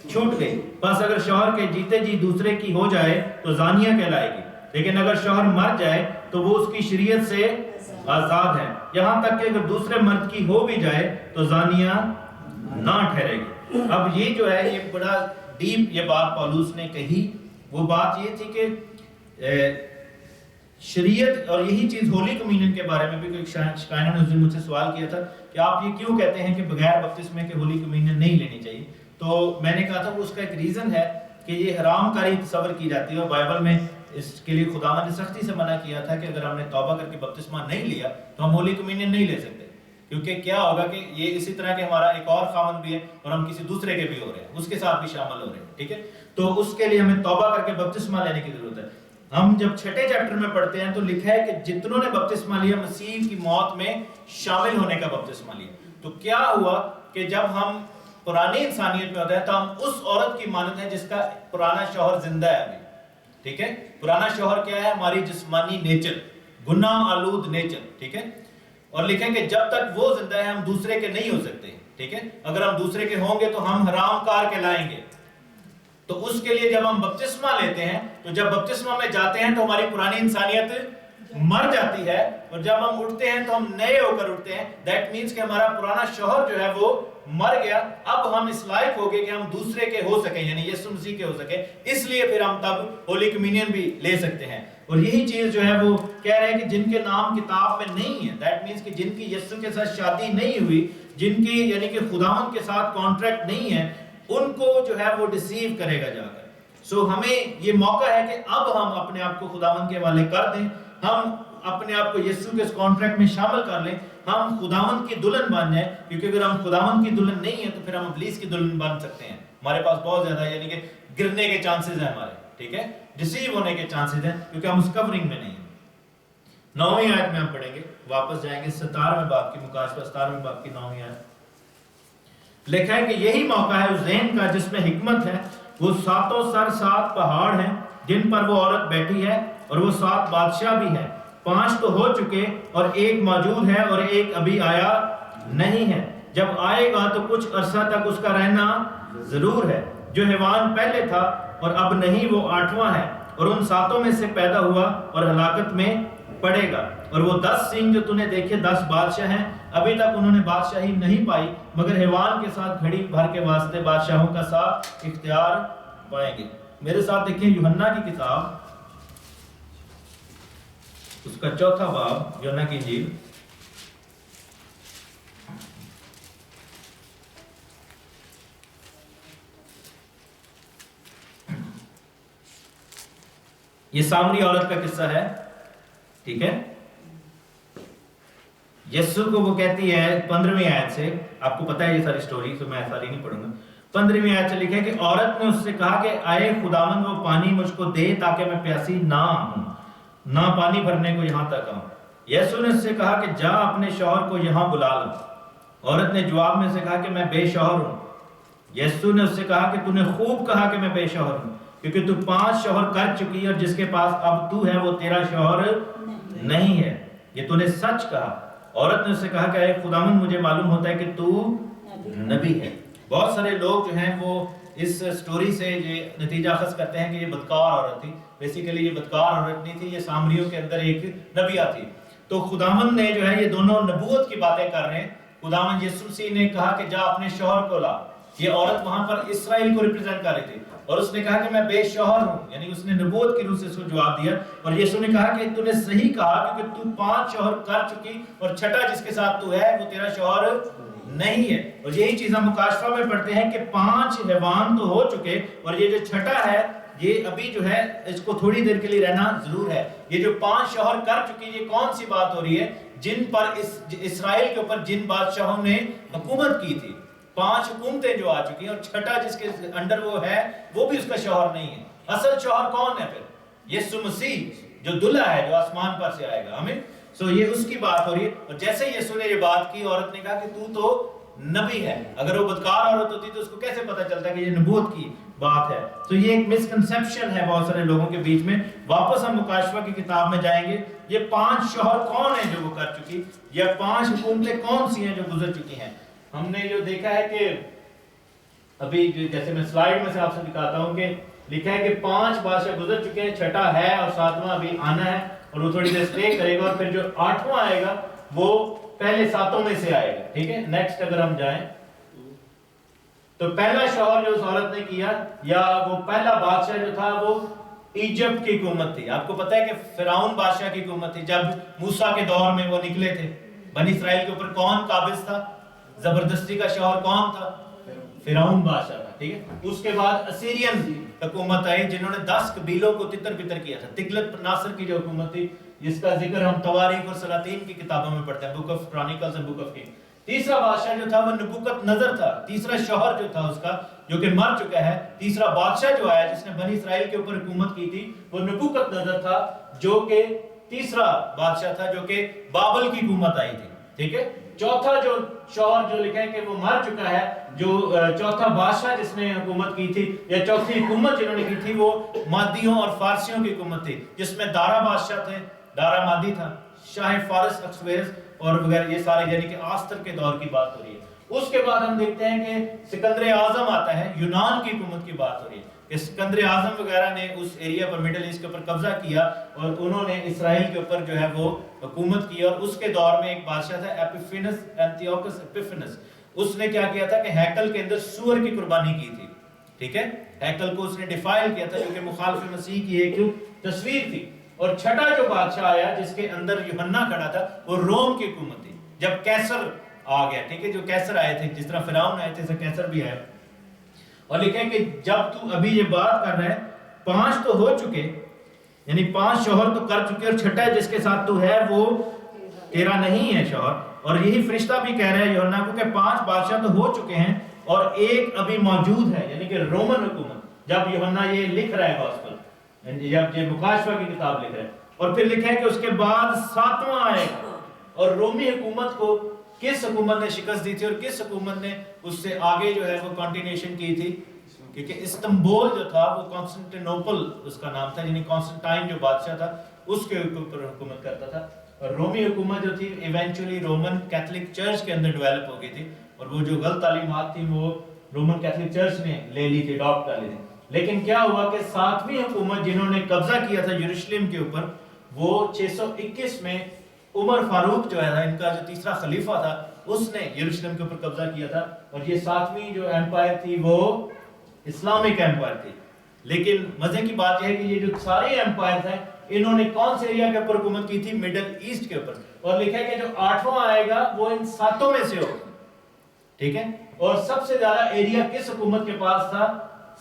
چھوٹ گئی. بس اگر شوہر کے جیتے جی دوسرے کی ہو جائے تو زانیہ کہلائے گی، لیکن اگر شوہر مر جائے تو وہ اس کی شریعت سے آزاد ہے، یہاں تک کہ اگر دوسرے مرد کی ہو بھی جائے تو زانیہ نہ ٹھہرے گی. اب یہ جو ہے یہ بڑا ڈیپ یہ بات پولوس نے کہی. وہ بات یہ تھی کہ شریعت، اور یہی چیز ہولی کمیونین کے بارے میں بھی کوئی شائنہ نے اس دن مجھ سے سوال کیا تھا کہ آپ یہ کیوں کہتے ہیں کہ بغیر بپتسمے کے ہولی کمیونین نہیں لینی چاہیے. تو میں نے کہا تھا وہ اس کا ایک ریزن ہے کہ یہ حرام کاری تصور کی جاتی ہے، اور بائبل میں اس کے لیے خدا نے سختی سے منع کیا تھا کہ اگر ہم نے توبہ کر کے بپتسمہ نہیں لیا تو ہم ہولی کمیونین نہیں لے سکتے. کیونکہ کیا ہوگا کہ یہ اسی طرح کہ ہمارا ایک اور خاوند بھی ہے اور ہم کسی دوسرے کے بھی ہو رہے ہیں، اس کے ساتھ بھی شامل ہو رہے ہیں. ٹھیک ہے، تو اس کے لیے ہمیں توبہ کر کے بپتسمہ لینے کی ضرورت ہے. ہم جب 6 چیپٹر میں پڑھتے ہیں تو لکھا ہے کہ جتنوں نے بپتسمہ لیا مسیح کی موت میں شامل ہونے کا بپتسمہ لیا. تو کیا ہوا کہ جب ہم پرانی انسانیت میں ہوتے ہیں تو ہم اس عورت کی مانند ہیں جس کا پرانا شوہر زندہ ہے ابھی. ٹھیک ہے، پرانا شوہر کیا ہے؟ ہماری جسمانی نیچر، گناہ آلود نیچر. ٹھیک ہے، اور لکھیں کہ جب تک وہ زندہ ہے ہم دوسرے کے نہیں ہو سکتے. ٹھیک ہے، اگر ہم دوسرے کے ہوں گے تو ہم حرام کار کہلائیں گے. تو اس کے لیے جب ہم بپتسمہ لیتے ہیں تو جب بپتسمہ میں جاتے ہیں تو ہماری پرانی انسانیت مر جاتی ہے، اور جب ہم اٹھتے ہیں تو ہم نئے ہو کر اٹھتے ہیں. دیٹ مینس کہ ہمارا پرانا شوہر جو ہے وہ مر گیا. اب ہم اس لائق ہو گئے کہ ہم دوسرے کے ہو سکیں، یعنی یسوع مسیح کے ہو سکیں. اس لیے پھر ہم تب ہولی کمیونین بھی لے سکتے ہیں. اور یہی چیز جو ہے وہ کہہ رہے ہیں کہ جن کے نام کتاب میں نہیں ہے، دیٹ مینس کہ جن کی یسوع کے ساتھ شادی نہیں ہوئی، جن کی یعنی کہ خداوند کے ساتھ کانٹریکٹ نہیں ہے، ان کو جو ہے وہ ڈسیو کرے گا جا کر. سو ہمیں یہ موقع ہے کہ اب ہم اپنے آپ کو خداوند کے حوالے کر دیں, ہم اپنے آپ کو یسوع کے اس کانٹریکٹ میں شامل کر لیں, ہم خداوند کی دلہن بن جائیں, کیونکہ اگر ہم خداوند کی دلہن نہیں ہیں تو پھر ہم ابلیس کی دلہن بن سکتے ہیں. ہمارے پاس بہت زیادہ یعنی کہ گرنے کے چانسز ہیں ہمارے, ٹھیک ہے, ڈسیو ہونے کے چانسز ہیں, کیونکہ ہم اس کورنگ میں نہیں ہیں. 9ویں آیت میں ہم پڑھیں گے, واپس جائیں گے 17ویں باب کی مکاشفہ 17ویں باب کی 9ویں آیت. لکھا ہے کہ یہی موقع ہے اس ذہن کا جس میں حکمت ہے. وہ ساتوں سر 7 پہاڑ ہیں جن پر وہ عورت بیٹھی ہے, اور وہ 7 بادشاہ بھی ہیں. 5 تو ہو چکے اور ایک موجود ہے اور ایک ابھی آیا نہیں ہے. جب آئے گا تو کچھ عرصہ تک اس کا رہنا ضرور ہے. جو حیوان پہلے تھا اور اب نہیں وہ 8واں ہے, اور ان 7 میں سے پیدا ہوا اور ہلاکت میں پڑے گا. اور وہ 10 سینگ جو تُونے دیکھے 10 بادشاہ ہیں, ابھی تک انہوں نے بادشاہی نہیں پائی, مگر حیوان کے ساتھ گھڑی بھر کے واسطے بادشاہوں کا ساتھ اختیار پائیں گے. میرے ساتھ دیکھیں یوحنا کی کتاب, اس کا 4تھا باب, یوحنا کی انجیل یہ سامری عورت کا قصہ ہے, ٹھیک ہے. یسوع کو وہ کہتی ہے 15ویں آیت سے, آپ کو پتہ ہے یہ ساری سٹوری, تو میں ساری نہیں پڑھوں گا. 15ویں آیت سے لکھا ہے کہ عورت نے اس سے کہا کہ آئے خداوند وہ پانی مجھ کو دے تاکہ میں پیاسی نہ ہوں, نہ پانی بھرنے کو یہاں تک آؤں. یسوع نے اس سے کہا کہ جا اپنے شوہر کو یہاں بلا لو. عورت نے جواب میں سے کہا کہ میں بے شوہر ہوں. یسوع نے اس سے کہا کہ تو نے خوب کہا کہ میں بے شوہر ہوں, کیونکہ تو 5 شوہر کر چکی, اور جس کے پاس اب تو ہے وہ تیرا شوہر نہیں ہے. یہ تو نے سچ کہا. عورت نے اس سے کہا کہ اے خداوند مجھے معلوم ہوتا ہے کہ تو نبی ہے. بہت سارے لوگ جو ہیں وہ اس سٹوری سے یہ نتیجہ اخذ کرتے ہیں کہ یہ بدکار عورت تھی. بیسیکلی یہ بدکار عورت نہیں تھی, یہ سامریوں کے اندر ایک نبیہ تھی. تو خداوند نے جو ہے یہ دونوں نبوت کی باتیں کر رہے ہیں. خداوند یسوع مسیح نے کہا کہ جا اپنے شوہر کو لا. یہ عورت وہاں پر اسرائیل کو ریپرزینٹ کر رہی تھی, اور اس نے کہا کہ میں بے شوہر ہوں, یعنی اس نے نبوت کی روح سے اس کو جواب دیا. اور یسوع نے کہا کہ تو نے صحیح کہا, کیونکہ تو 5 شوہر کر چکی, اور چھٹا جس کے ساتھ تو ہے وہ تیرا شوہر نہیں ہے. اور یہی چیز ہم مکاشفہ میں پڑھتے ہیں کہ 5 حیوان تو ہو چکے, اور یہ جو چھٹا ہے یہ ابھی جو ہے اس کو تھوڑی دیر کے لیے رہنا ضرور ہے. یہ جو 5 شوہر کر چکی, یہ کون سی بات ہو رہی ہے؟ جن پر اسرائیل کے اوپر جن بادشاہوں نے حکومت کی تھی, 5 حکومتیں جو آ چکی ہیں, اور چھٹا جس کے انڈر وہ ہے وہ بھی اس کا شوہر نہیں ہے. اصل شوہر کون ہے پھر؟ یسوع مسیح جو دلہا ہے, جو آسمان پر سے آئے گا. ہمیں سو یہ اس کی بات ہو رہی ہے. اور جیسے یسوع نے یہ بات کی, عورت نے کہا کہ تو نبی ہے. اگر وہ بدکار عورت ہوتی تو اس کو کیسے پتا چلتا کہ یہ نبوت کی بات ہے؟ تو یہ ایک مسکنسپشن ہے بہت سارے لوگوں کے بیچ میں. واپس ہم مکاشفہ کی کتاب میں جائیں گے. یہ 5 شوہر کون ہیں جو وہ کر چکی, یا 5 حکومتیں کون سی ہیں جو گزر چکی ہیں؟ ہم نے جو دیکھا ہے کہ ابھی جیسے میں سلائیڈ میں سے آپ سے دکھاتا ہوں کہ لکھا ہے کہ 5 بادشاہ گزر چکے ہیں, چھٹا ہے اور 7واں ابھی آنا ہے, اور وہ تھوڑی دیر اسٹے کرے گا, اور پھر جو 8واں آئے گا وہ پہلے 7 میں سے آئے گا. ٹھیک ہے, نیکسٹ اگر ہم جائیں تو پہلا شوہر جو اس عورت نے کیا, یا وہ پہلا بادشاہ جو تھا, وہ ایجپٹ کی حکومت تھی. آپ کو پتہ ہے کہ فرعون بادشاہ کی حکومت تھی. جب موسیٰ کے دور میں وہ نکلے تھے, بنی اسرائیل کے اوپر کون قابض تھا؟ زبردستی کا شوہر کون تھا؟ فرعون بادشاہ تھا. ٹھیک ہے, اس کے بعد اسیرین حکومت آئی جنہوں نے 10 قبیلوں کو تتر بتر کیا تھا. تغلت ناصر کی جو حکومت تھی, جس کا ذکر ہم تواریخ اور سلاطین کی کتابوں میں پڑھتے ہیں, بک آف کرونیکلز اور بک آف کنگ. تیسرا بادشاہ جو تھا وہ نبوکت نظر تھا. تیسرا شوہر جو تھا اس کا, جو کہ مر چکا ہے. تیسرا بادشاہ جو آیا جس نے بنی اسرائیل کے اوپر حکومت کی تھی, وہ نبوکت نظر تھا, جو کہ تیسرا بادشاہ تھا, جو کہ بابل کی حکومت آئی تھی. ٹھیک ہے, چوتھا جو شوہر جو لکھا ہے کہ وہ مر چکا ہے, جو چوتھا بادشاہ جس نے حکومت کی تھی, یا چوتھی حکومت جنہوں نے کی تھی, وہ مادیوں اور فارسیوں کی حکومت تھی, جس میں دارا بادشاہ تھے. دارا مادی تھا, شاہ فارس اکسویرس اور وغیرہ, یہ سارے یعنی کہ آستر کے دور کی بات ہو رہی ہے. اس کے بعد ہم دیکھتے ہیں کہ سکندر اعظم آتا ہے, یونان کی حکومت کی بات ہو رہی ہے کہ سکندر اعظم وغیرہ نے اس ایریا پر, مڈل ایسٹ کے اوپر قبضہ کیا, اور انہوں نے اسرائیل کے اوپر جو ہے وہ حکومت کی. اور اس کے دور میں ایک بادشاہ تھا ایپیفینس, اینٹیوکس ایپیفینس. اس نے کیا کیا تھا کہ ہیکل کے اندر سور کی قربانی کی تھی. ٹھیک ہے, ہیکل کو اس نے ڈیفائل کیا تھا, جو کہ مخالف مسیح کی ایک تصویر تھی. اور چھٹا جو بادشاہ آیا جس کے اندر یوحنا کھڑا تھا, وہ روم کی حکومت تھی. جب کیسر آ گیا, ٹھیک ہے, جو کیسر آئے تھے, جس طرح فرعون آئے تھے, ایسا کیسر بھی آئے. اور لکھیں کہ جب تو ابھی یہ بات کر رہا ہے 5 تو ہو چکے، یعنی 5 شوہر تو کر چکے، اور چھٹا جس کے ساتھ تو ہے وہ تیرا نہیں ہے شوہر. اور یہی فرشتہ بھی کہہ رہا ہے یوحنا کو کہ 5 بادشاہ تو ہو چکے ہیں اور ایک ابھی موجود ہے، یعنی کہ رومن حکومت. جب یوحنا یہ لکھ رہا ہے گوسپل، جب یہ مکاشفہ کی کتاب لکھ رہا ہے، اور پھر لکھا ہے کہ اس کے بعد 7واں آئے گا. اور رومی حکومت کو کس حکومت نے شکست دی تھی اور کس حکومت نے اس سے آگے جو ہے وہ کنٹینیوشن کی تھی؟ کیونکہ استنبول جو تھا وہ کانسٹنٹینوپل اس کا نام تھا، یعنی کانسٹنٹائن جو بادشاہ تھا اس کے اوپر حکومت کرتا تھا. اور رومی حکومت جو تھی ایونچولی رومن کیتھولک چرچ کے اندر ڈیولپ ہو گئی تھی، اور وہ جو غلط تعلیمات تھی وہ رومن کیتھولک چرچ نے لے لی تھی، اڈاپٹ کر لی تھی. لیکن کیا ہوا کہ 7ویں حکومت جنہوں نے قبضہ کیا تھا یروشلم کے اوپر، وہ 621 میں عمر فاروق جو ہے ان کا جو تیسرا خلیفہ تھا، اس نے یروشلم کے اوپر قبضہ کیا تھا. اور یہ 7ویں جو ایمپائر تھی وہ اسلامک ایمپائر تھی. لیکن مزے کی بات یہ ہے کہ یہ جو سارے ایمپائر ہیں انہوں نے کون سے ایریا کے اوپر حکومت کی تھی؟ مڈل ایسٹ کے اوپر. اور لکھا ہے کہ جو 8واں آئے گا وہ ان 7 میں سے ہوگا. ٹھیک ہے. اور سب سے زیادہ ایریا کس حکومت کے پاس تھا؟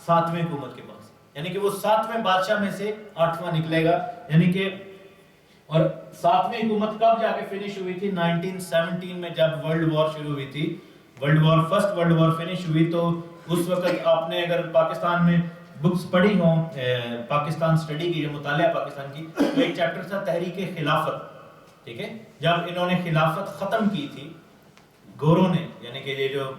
7ویں حکومت کے پاس. یعنی کہ وہ 7ویں بادشاہ میں سے 8واں نکلے گا. یعنی کہ اور 7ویں حکومت کب جا کے فنش ہوئی تھی؟ 1917 میں جب ورلڈ وار شروع ہوئی تھی. فرسٹ ورلڈ وار فنش ہوئی تو اس وقت آپ نے اگر پاکستان میں بکس پڑھی ہوں، پاکستان سٹڈی کی جو مطالعہ پاکستان کی، تو ایک چیپٹر تھا تحریک خلافت. ٹھیک ہے. جب انہوں نے خلافت ختم کی تھی گوروں نے، یعنی کہ یہ جو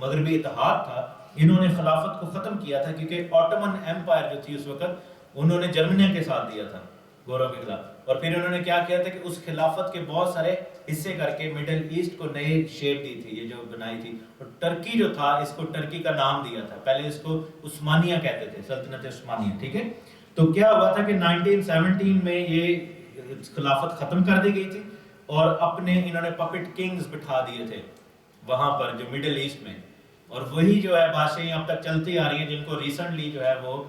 مغربی اتحاد تھا، انہوں نے خلافت کو ختم کیا تھا کیونکہ آٹومن ایمپائر جو تھی اس وقت انہوں نے جرمنی کے ساتھ دیا تھا گوروں کے خلاف. اور پھر انہوں نے کیا کیا تھا کہ اس خلافت کے بہت سارے حصے کر کے مڈل ایسٹ کو نئی شیپ دی تھی، یہ جو بنائی تھی. اور ٹرکی جو تھا اس کو ٹرکی کا نام دیا تھا، پہلے اس کو عثمانیہ کہتے تھے، سلطنت عثمانیہ. ٹھیک ہے. تو کیا ہوا تھا کہ 1917 میں یہ خلافت ختم کر دی گئی تھی اور اپنے انہوں نے پپٹ کنگز بٹھا دیے تھے وہاں پر جو مڈل ایسٹ میں. اور وہی جو ہے بادشاہیں اب تک چلتی آ رہی ہیں جن کو ریسنٹلی جو ہے وہ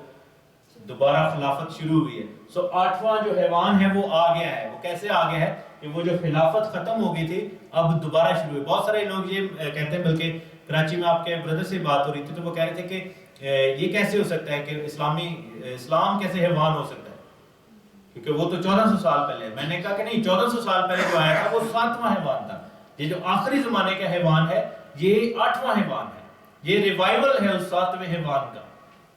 دوبارہ خلافت شروع ہوئی ہے. سو 8واں جو حیوان ہے وہ آ گیا ہے. وہ کیسے آ گیا ہے کہ وہ جو خلافت ختم ہو گئی تھی اب دوبارہ شروع ہوئی. بہت سارے لوگ یہ کہتے ہیں، بلکہ کراچی میں آپ کے بردر سے بات ہو رہی تھی تو وہ کہہ رہے تھے کہ یہ کیسے ہو سکتا ہے کہ اسلام کیسے حیوان ہو سکتا ہے، کیونکہ وہ تو 1400 سال پہلے ہے. میں نے کہا کہ نہیں، 1400 سال پہلے جو آیا تھا وہ 7واں حیوان تھا. یہ جو آخری زمانے کا حیوان ہے یہ 8واں حیوان ہے. یہ ریوائیول ہے اس 7ویں حیوان کا.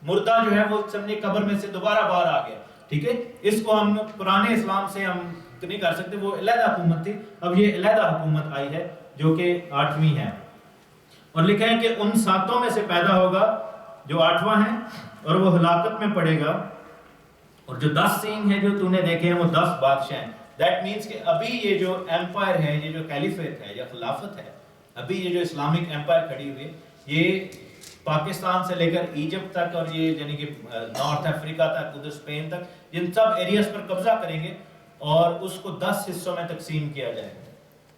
مردہ جو ہے وہ سمجھے قبر میں سے دوبارہ باہر آ گیا. ٹھیک ہے. اس کو ہم پرانے اسلام سے ہم نہیں کر سکتے، وہ علیحدہ حکومت تھی. اب یہ علیحدہ حکومت آئی ہے جو کہ 8ویں ہے. اور لکھا ہے کہ ان 7 میں سے پیدا ہوگا جو 8واں ہے اور وہ ہلاکت میں پڑے گا. اور جو 10 سینگ ہیں جو تو نے دیکھے ہیں وہ 10 بادشاہ ہیں. دیٹ مینس کہ ابھی یہ جو ایمپائر ہے، یہ جو کیلیفیٹ ہے یا خلافت ہے، ابھی یہ جو اسلامک ایمپائر کھڑی ہوئی ہے، یہ پاکستان سے لے کر ایجپٹ تک اور یہ یعنی کہ نارتھ افریقہ تک، ادھر اسپین تک، جن سب ایریاز پر قبضہ کریں گے اور اس کو 10 حصوں میں تقسیم کیا جائے گا.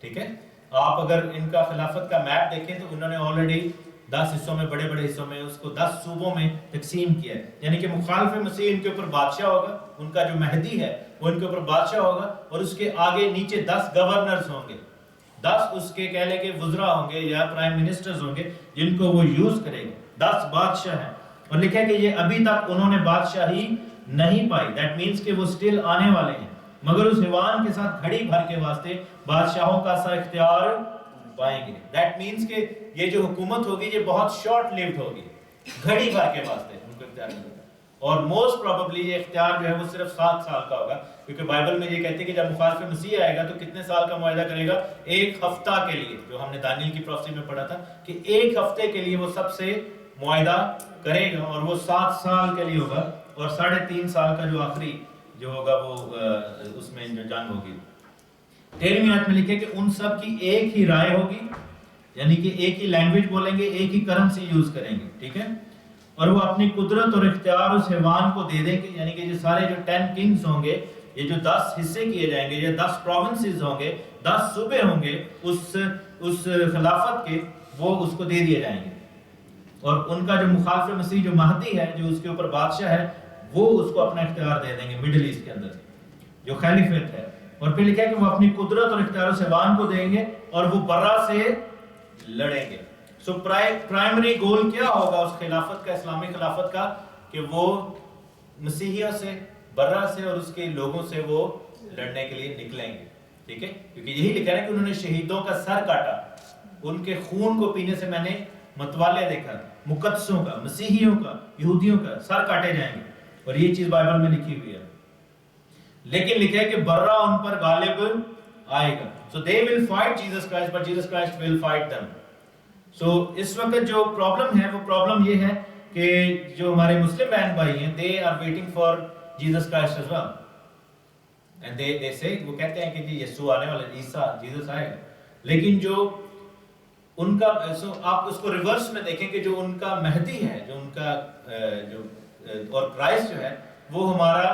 ٹھیک ہے. آپ اگر ان کا خلافت کا میپ دیکھیں تو انہوں نے آلریڈی 10 حصوں میں، بڑے بڑے حصوں میں اس کو 10 صوبوں میں تقسیم کیا ہے. یعنی کہ مخالف مسیح ان کے اوپر بادشاہ ہوگا، ان کا جو مہدی ہے وہ ان کے اوپر بادشاہ ہوگا، اور اس کے آگے نیچے 10 گورنرز ہوں گے، 10 اس کے کہہ لیں کہ وزراء ہوں گے یا پرائم منسٹرز ہوں گے جن کو وہ یوز کرے گا. 10 بادشاہ ہیں. اور لکھا ہے کہ یہ ابھی تک انہوں نے بادشاہی نہیں پائی. دیٹ مینس کہ وہ سٹل آنے والے ہیں، مگر اس حیوان کے ساتھ گھڑی بھر کے واسطے بادشاہوں کا سا اختیار پائیں گے. دیٹ مینس کہ یہ جو حکومت ہوگی یہ بہت شارٹ لیوڈ ہوگی، گھڑی بھر کے واسطے ان کو اختیار ملے گا. اور موسٹ پروبیبلی یہ اختیار جو ہے وہ صرف 7 سال کا ہوگا، کیونکہ بائبل میں یہ کہتے ہیں کہ جب مخالف مسیح آئے گا تو کتنے سال کا معاہدہ کرے گا؟ 1 ہفتہ کے لیے، جو ہم نے دانیل کی پروفیسی میں پڑھا تھا کہ 1 ہفتے کے لیے وہ سب سے معاہدہ کرے گا، اور وہ 7 سال کے لیے ہوگا. اور 3.5 سال کا جو آخری جو ہوگا وہ اس میں جو جنگ ہوگی. 13ویں آیت میں لکھے کہ ان سب کی ایک ہی رائے ہوگی، یعنی کہ ایک ہی لینگویج بولیں گے، ایک ہی کرنسی یوز کریں گے. ٹھیک ہے. اور وہ اپنی قدرت اور اختیار اس حیوان کو دے دیں گے. یعنی کہ یہ سارے جو 10 کنگز ہوں گے، یہ جو 10 حصے کیے جائیں گے، یہ 10 پروونسز ہوں گے، 10 صوبے ہوں گے اس خلافت کے، وہ اس کو دے دیے جائیں گے. اور ان کا جو مخالف مسیح جو مہدی ہے، جو اس کے اوپر بادشاہ ہے، وہ اس کو اپنا اختیار دے دیں گے مڈل ایسٹ کے اندر جو خلیفت ہے. اور پھر لکھا ہے کہ وہ اپنی قدرت اور اختیار اس حیوان کو دیں گے اور وہ برا سے لڑیں گے. سو پرائمری گول کیا ہوگا اس خلافت کا، اسلامی خلافت کا؟ کہ وہ مسیحیوں سے، برہ سے اور اس کے لوگوں سے وہ لڑنے کے لیے نکلیں گے، ٹھیک ہے، کیونکہ یہی لکھا ہے کہ انہوں نے شہیدوں کا سر کاٹا، ان کے خون کو پینے سے میں نے متوالے دیکھا، مقدسوں کا، مسیحیوں کا، یہودیوں کا سر کاٹے جائیں گے، اور یہ چیز بائبل میں لکھی ہوئی ہے۔ لیکن لکھا ہے کہ برہ ان پر غالب آئے گا. So they will fight Jesus Christ, but Jesus Christ will fight them. So اس وقت جو پرابلم ہے وہ پرابلم یہ ہے کہ جو ہمارے مسلم بہن بھائی ہیں they are waiting for Jesus Christ as well. And they say, وہ کہتے ہیں کہ جی یسوع آنے والا، عیسیٰ جیسس آئے گا، لیکن جو ان کا آپ اس کو ریورس میں دیکھیں کہ جو ان کا مہدی ہے، جو ان کا جو اور کرائسٹ جو ہے وہ ہمارا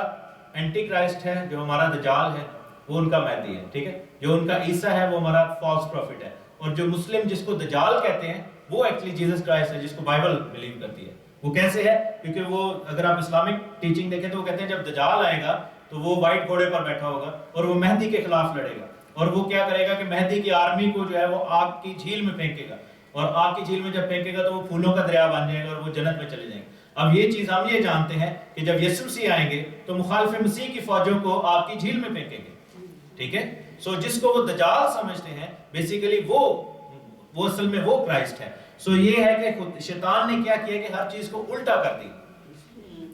اینٹی کرائسٹ ہے، جو ہمارا دجال ہے وہ ان کا مہدی ہے، ٹھیک ہے، جو ان کا عیسیٰ ہے وہ ہمارا فالس پروفٹ ہے، اور جو مسلم جس کو دجال کہتے ہیں وہ ایکچولی جیسس کرائسٹ ہے جس کو بائبل بلیو کرتی ہے۔ وہ کیسے ہے؟ کیونکہ وہ اگر آپ اسلامک ٹیچنگ دیکھیں تو وہ کہتے ہیں جب دجال آئے گا تو وہ وائٹ گھوڑے پر بیٹھا ہوگا اور وہ مہدی کے خلاف لڑے گا، اور وہ کیا کرے گا کہ مہدی کی آرمی کو جو ہے وہ آگ کی جھیل میں پھینکے گا، اور آگ کی جھیل میں جب پھینکے گا تو وہ پھولوں کا دریا بن جائے گا اور وہ جنت میں چلے جائیں گے۔ اب یہ چیز ہم یہ جانتے ہیں کہ جب یسوع مسیح آئیں گے تو مخالف مسیح کی فوجوں کو آگ کی جھیل میں پھینکیں گے، ٹھیک ہے۔ سو جس کو وہ دجال سمجھتے ہیں بیسیکلی وہ اصل میں وہ کرائسٹ ہے۔ سو یہ ہے کہ شیطان نے کیا کیا کہ ہر چیز کو الٹا کر دی،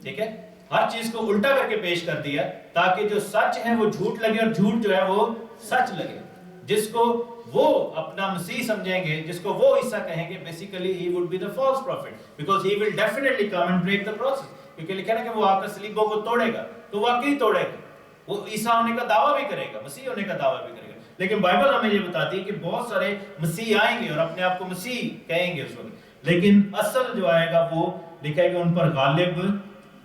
ٹھیک ہے، ہر چیز کو الٹا کر کے پیش کر دیا تاکہ جو سچ ہے وہ جھوٹ لگے اور جھوٹ جو ہے وہ سچ لگے۔ جس کو وہ اپنا مسیح سمجھیں گے، جس کو وہ عیسیٰ کہیں گے، basically he would be the false prophet because he will definitely come and break the process، کیونکہ لکھا ہے کہ وہ آ کر صلیبوں کو توڑے گا، تو واقعی توڑے گا، وہ عیسیٰ ہونے کا دعویٰ بھی کرے گا، مسیح ہونے کا دعویٰ بھی کرے گا۔ لیکن بائبل ہمیں یہ بتاتی ہے کہ بہت سارے مسیح آئیں گے اور اپنے آپ کو مسیح کہیں گے اس وقت، لیکن اصل جو آئے گا وہ لکھا ہے کہ ان پر غالب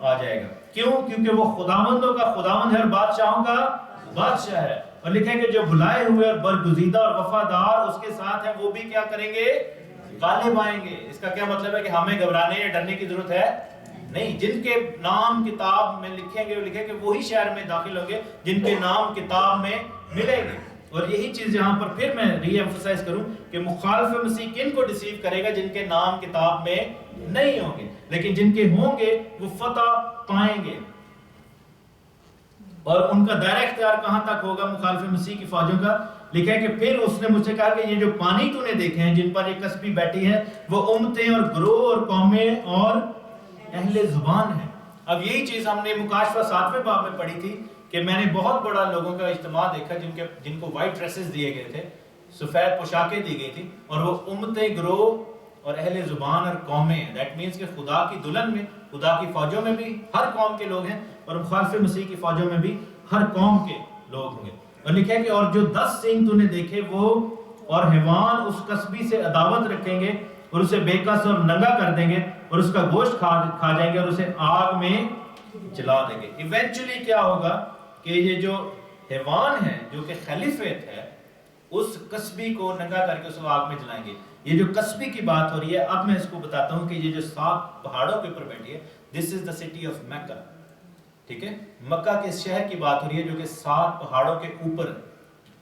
آ جائے گا۔ کیوں؟ کیونکہ وہ خداوندوں کا خداوند ہے اور بادشاہوں کا بادشاہ ہے، اور لکھا ہے کہ جو بلائے ہوئے اور برگزیدہ اور وفادار اس کے ساتھ ہیں وہ بھی کیا کریں گے؟ غالب آئیں گے۔ اس کا کیا مطلب ہے کہ ہمیں گھبرانے یا ڈرنے کی ضرورت ہے نہیں۔ جن کے نام کتاب میں لکھیں گے، وہ لکھے کہ وہی شہر میں داخل ہوں گے جن کے نام کتاب میں ملیں گے۔ اور یہی چیز یہاں پر پھر میں ری ایمفسائز کروں کہ مخالف مسیح کن کو ڈیسیو کرے گا؟ جن کے نام کتاب میں نہیں ہوں گے، لیکن جن کے ہوں گے وہ فتح پائیں گے۔ اور ان کا دائرہ اختیار کہاں تک ہوگا مخالف مسیح کی فوجوں کا؟ لکھا ہے کہ پھر اس نے مجھ سے کہا کہ یہ جو پانی تو نے دیکھے ہیں جن پر یہ کسبی بیٹھی ہے وہ امتیں اور گروہ اور قومیں اور اہل زبان ہیں۔ اب یہی چیز ہم نے مکاشفہ 7ویں باب میں پڑھی تھی کہ میں نے بہت بڑا لوگوں کا اجتماع دیکھا جن کو وائٹ ڈریسز دیے گئے تھے، سفید پوشاکیں دی گئی تھی، اور وہ امتیں، گروہ اور اہل زبان اور قومیں، دیٹ مینس کہ خدا کی دلہن میں، خدا کی فوجوں میں بھی ہر قوم کے لوگ ہیں، اور مخالف مسیح کی فوجوں میں بھی ہر قوم کے لوگ ہوں گے۔ اور لکھا ہے کہ اور جو 10 سینگ تو نے دیکھے وہ اور حیوان اس کسبی سے عداوت رکھیں گے اور اسے بے کس اور ننگا کر دیں گے اور اس کا گوشت کھا جائیں گے اور اسے آگ میں جلا دیں گے۔ ایونچولی کیا ہوگا کہ یہ جو حیوان ہے جو کہ خلیفت ہے اس کسبی کو ننگا کر کے اس کو آگ میں جلائیں گے۔ یہ جو کسبی کی بات ہو رہی ہے، اب میں اس کو بتاتا ہوں کہ یہ جو 7 پہاڑوں کے اوپر بیٹھی ہے، دس از دا سٹی آف مکہ، ٹھیک ہے، مکہ کے شہر کی بات ہو رہی ہے جو کہ 7 پہاڑوں کے اوپر ہے۔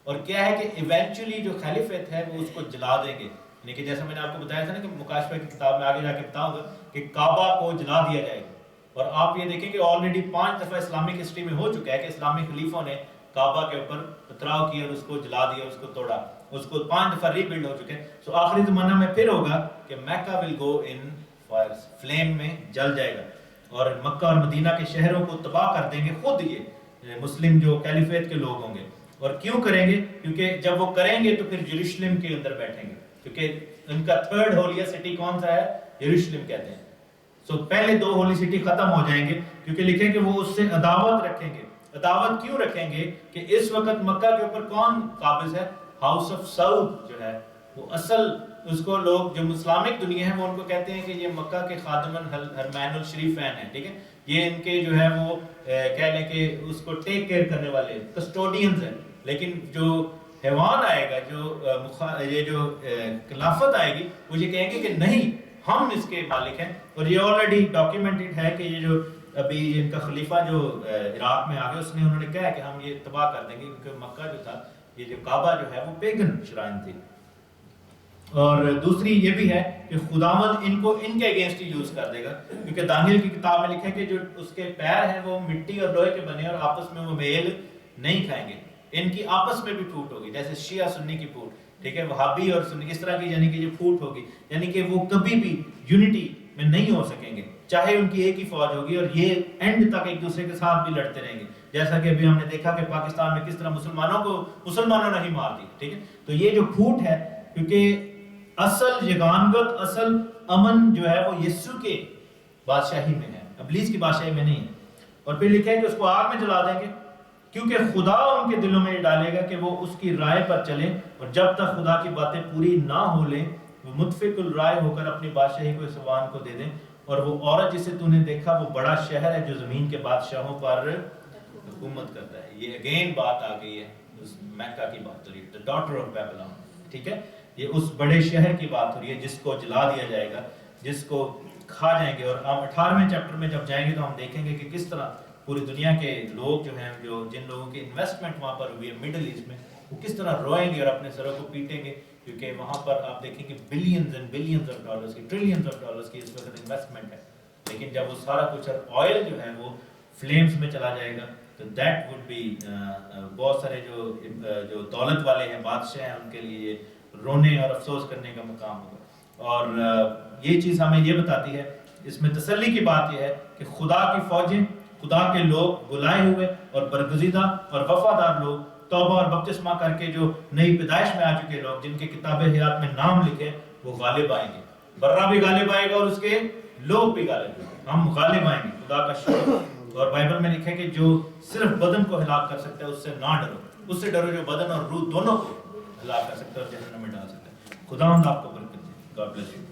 اور کیا ہے کہ ایونچولی جو خلیفت ہے وہ اس کو جلا دیں گے، یعنی کہ جیسا میں نے آپ کو بتایا تھا نا کہ مکاشفہ کی کتاب میں آگے جا کے بتاؤں گا کہ کعبہ کو جلا دیا جائے گا۔ اور آپ یہ دیکھیں کہ آلریڈی 5 دفعہ اسلامک ہسٹری میں ہو چکا ہے کہ اسلامی خلیفوں نے کعبہ کے اوپر پتھراؤ کیا اور اس کو جلا دیا، اس کو توڑا، اس کو 5 دفعہ ری بلڈ ہو چکے ہیں۔ سو آخری زمانہ میں پھر ہوگا کہ مکہ ول گو ان فائر، فلیم میں جل جائے گا، اور مکہ اور مدینہ کے شہروں کو تباہ کر دیں گے خود یہ مسلم جو کیلیفیت کے لوگ ہوں گے۔ اور کیوں کریں گے؟ کیونکہ جب وہ کریں گے تو پھر یروشلم کے اندر بیٹھیں گے، کیونکہ ان کا 3rd ہولیسٹ سٹی کون سا ہے؟ یروشلم کہتے ہیں۔ سو پہلے 2 ہولی سٹی ختم ہو جائیں گے، کیونکہ لکھیں کہ وہ اس سے عداوت رکھیں گے۔ عداوت کیوں رکھیں گے؟ کہ اس وقت مکہ کے اوپر کون قابض ہے؟ ہاؤس آف سعود جو ہے وہ اصل، اس کو لوگ جو اسلامک دنیا ہے وہ ان کو کہتے ہیں کہ یہ مکہ کے خادم الحرمین الشریفین ہیں، ٹھیک ہے، یہ ان کے جو ہے وہ کہہ لیں کہ اس کو ٹیک کیئر کرنے والے کسٹوڈینز ہیں۔ لیکن جو حیوان آئے گا، یہ جو خلافت آئے گی، وہ یہ کہیں گے کہ نہیں، ہم اس کے مالک ہیں۔ اور یہ آلریڈی ڈاکیومنٹڈ ہے کہ یہ جو ابھی ان کا خلیفہ جو عراق میں آ گیا، انہوں نے کہا کہ ہم یہ تباہ کر دیں گے، کیونکہ مکہ جو تھا، یہ جو کعبہ جو ہے وہ پیگن شرائن تھی۔ اور دوسری یہ بھی ہے کہ خداوند ان کو ان کے اگینسٹ ہی یوز کر دے گا، کیونکہ دانیل کی کتاب میں لکھا ہے کہ جو اس کے پیر ہیں وہ مٹی اور لوہے کے بنے اور آپس میں وہ میل نہیں کھائیں گے، ان کی آپس میں بھی پھوٹ ہوگی، جیسے شیعہ سنی کی پھوٹ، ٹھیک ہے، وہابی اور سنی اس طرح کی، یعنی کہ جو پھوٹ ہوگی، یعنی کہ وہ کبھی بھی یونٹی میں نہیں ہو سکیں گے، چاہے ان کی ایک ہی فوج ہوگی، اور یہ اینڈ تک ایک دوسرے کے ساتھ بھی لڑتے رہیں گے، جیسا کہ ابھی ہم نے دیکھا کہ پاکستان میں کس طرح مسلمانوں نے ہی مار دی، ٹھیک ہے۔ تو یہ جو پھوٹ ہے، کیونکہ اصل یگانگت، اصل امن جو ہے وہ یسوع کے بادشاہی میں ہے، ابلیس کی بادشاہی میں نہیں ہے۔ اور پھر لکھا ہے کہ اس کو آگ میں جلا دیں گے، کیونکہ خدا ان کے دلوں میں یہ ڈالے گا کہ وہ اس کی رائے پر چلیں، اور جب تک خدا کی باتیں پوری نہ ہو لیں وہ متفق الرائے ہو کر اپنی بادشاہی کو اسوان کو دے دیں۔ اور وہ عورت جسے تو نے دیکھا وہ بڑا شہر ہے جو زمین کے بادشاہوں پر حکومت کرتا ہے۔ یہ اگین بات آ گئی ہے اس مکہ کی بات ہو رہی ہے، ڈاٹر آف بیبلون، ٹھیک ہے، یہ اس بڑے شہر کی بات ہو رہی ہے جس کو جلا دیا جائے گا، جس کو کھا جائیں گے۔ اور ہم 18ویں چیپٹر میں جب جائیں گے تو ہم دیکھیں گے کہ کس طرح پوری دنیا کے لوگ جو ہیں، جن لوگوں کی انویسٹمنٹ وہاں پر ہوئی ہے مڈل ایسٹ میں، وہ کس طرح روئیں گے اور اپنے سروں کو پیٹیں گے، کیونکہ وہاں پر آپ دیکھیں کہ billions and billions of dollars کی، ٹریلینز آف ڈالرز کی اس وقت انویسٹمنٹ ہے، لیکن جب وہ سارا کچھ آئل جو ہے وہ فلیمز میں چلا جائے گا تو دیٹ وڈ بی بہت سارے جو دولت والے ہیں، بادشاہ ہیں، ان کے لیے رونے اور افسوس کرنے کا مقام ہوگا۔ اور یہ چیز ہمیں یہ بتاتی ہے، اس میں تسلی کی بات یہ ہے کہ خدا کی فوجیں، خدا کے لوگ بلائے ہوئے اور برگزیدہ اور وفادار لوگ، توبہ اور بپتسمہ کر کے جو نئی پیدائش میں آ چکے لوگ، جن کے کتاب حیات میں نام لکھے، وہ غالب آئیں گے۔ برہ بھی غالب آئے گا اور اس کے لوگ بھی غالب آئیں گے، ہم غالب آئیں گے، خدا کا شکر۔ اور بائبل میں لکھا ہے کہ جو صرف بدن کو ہلاک کر سکتا ہے اس سے نہ ڈرو، اس سے ڈرو جو بدن اور روح دونوں کو ہلاک کر سکتا ہے اور جہنم میں ڈال سکتا ہے۔ خداوند آپ کو برکت دے۔ God bless you.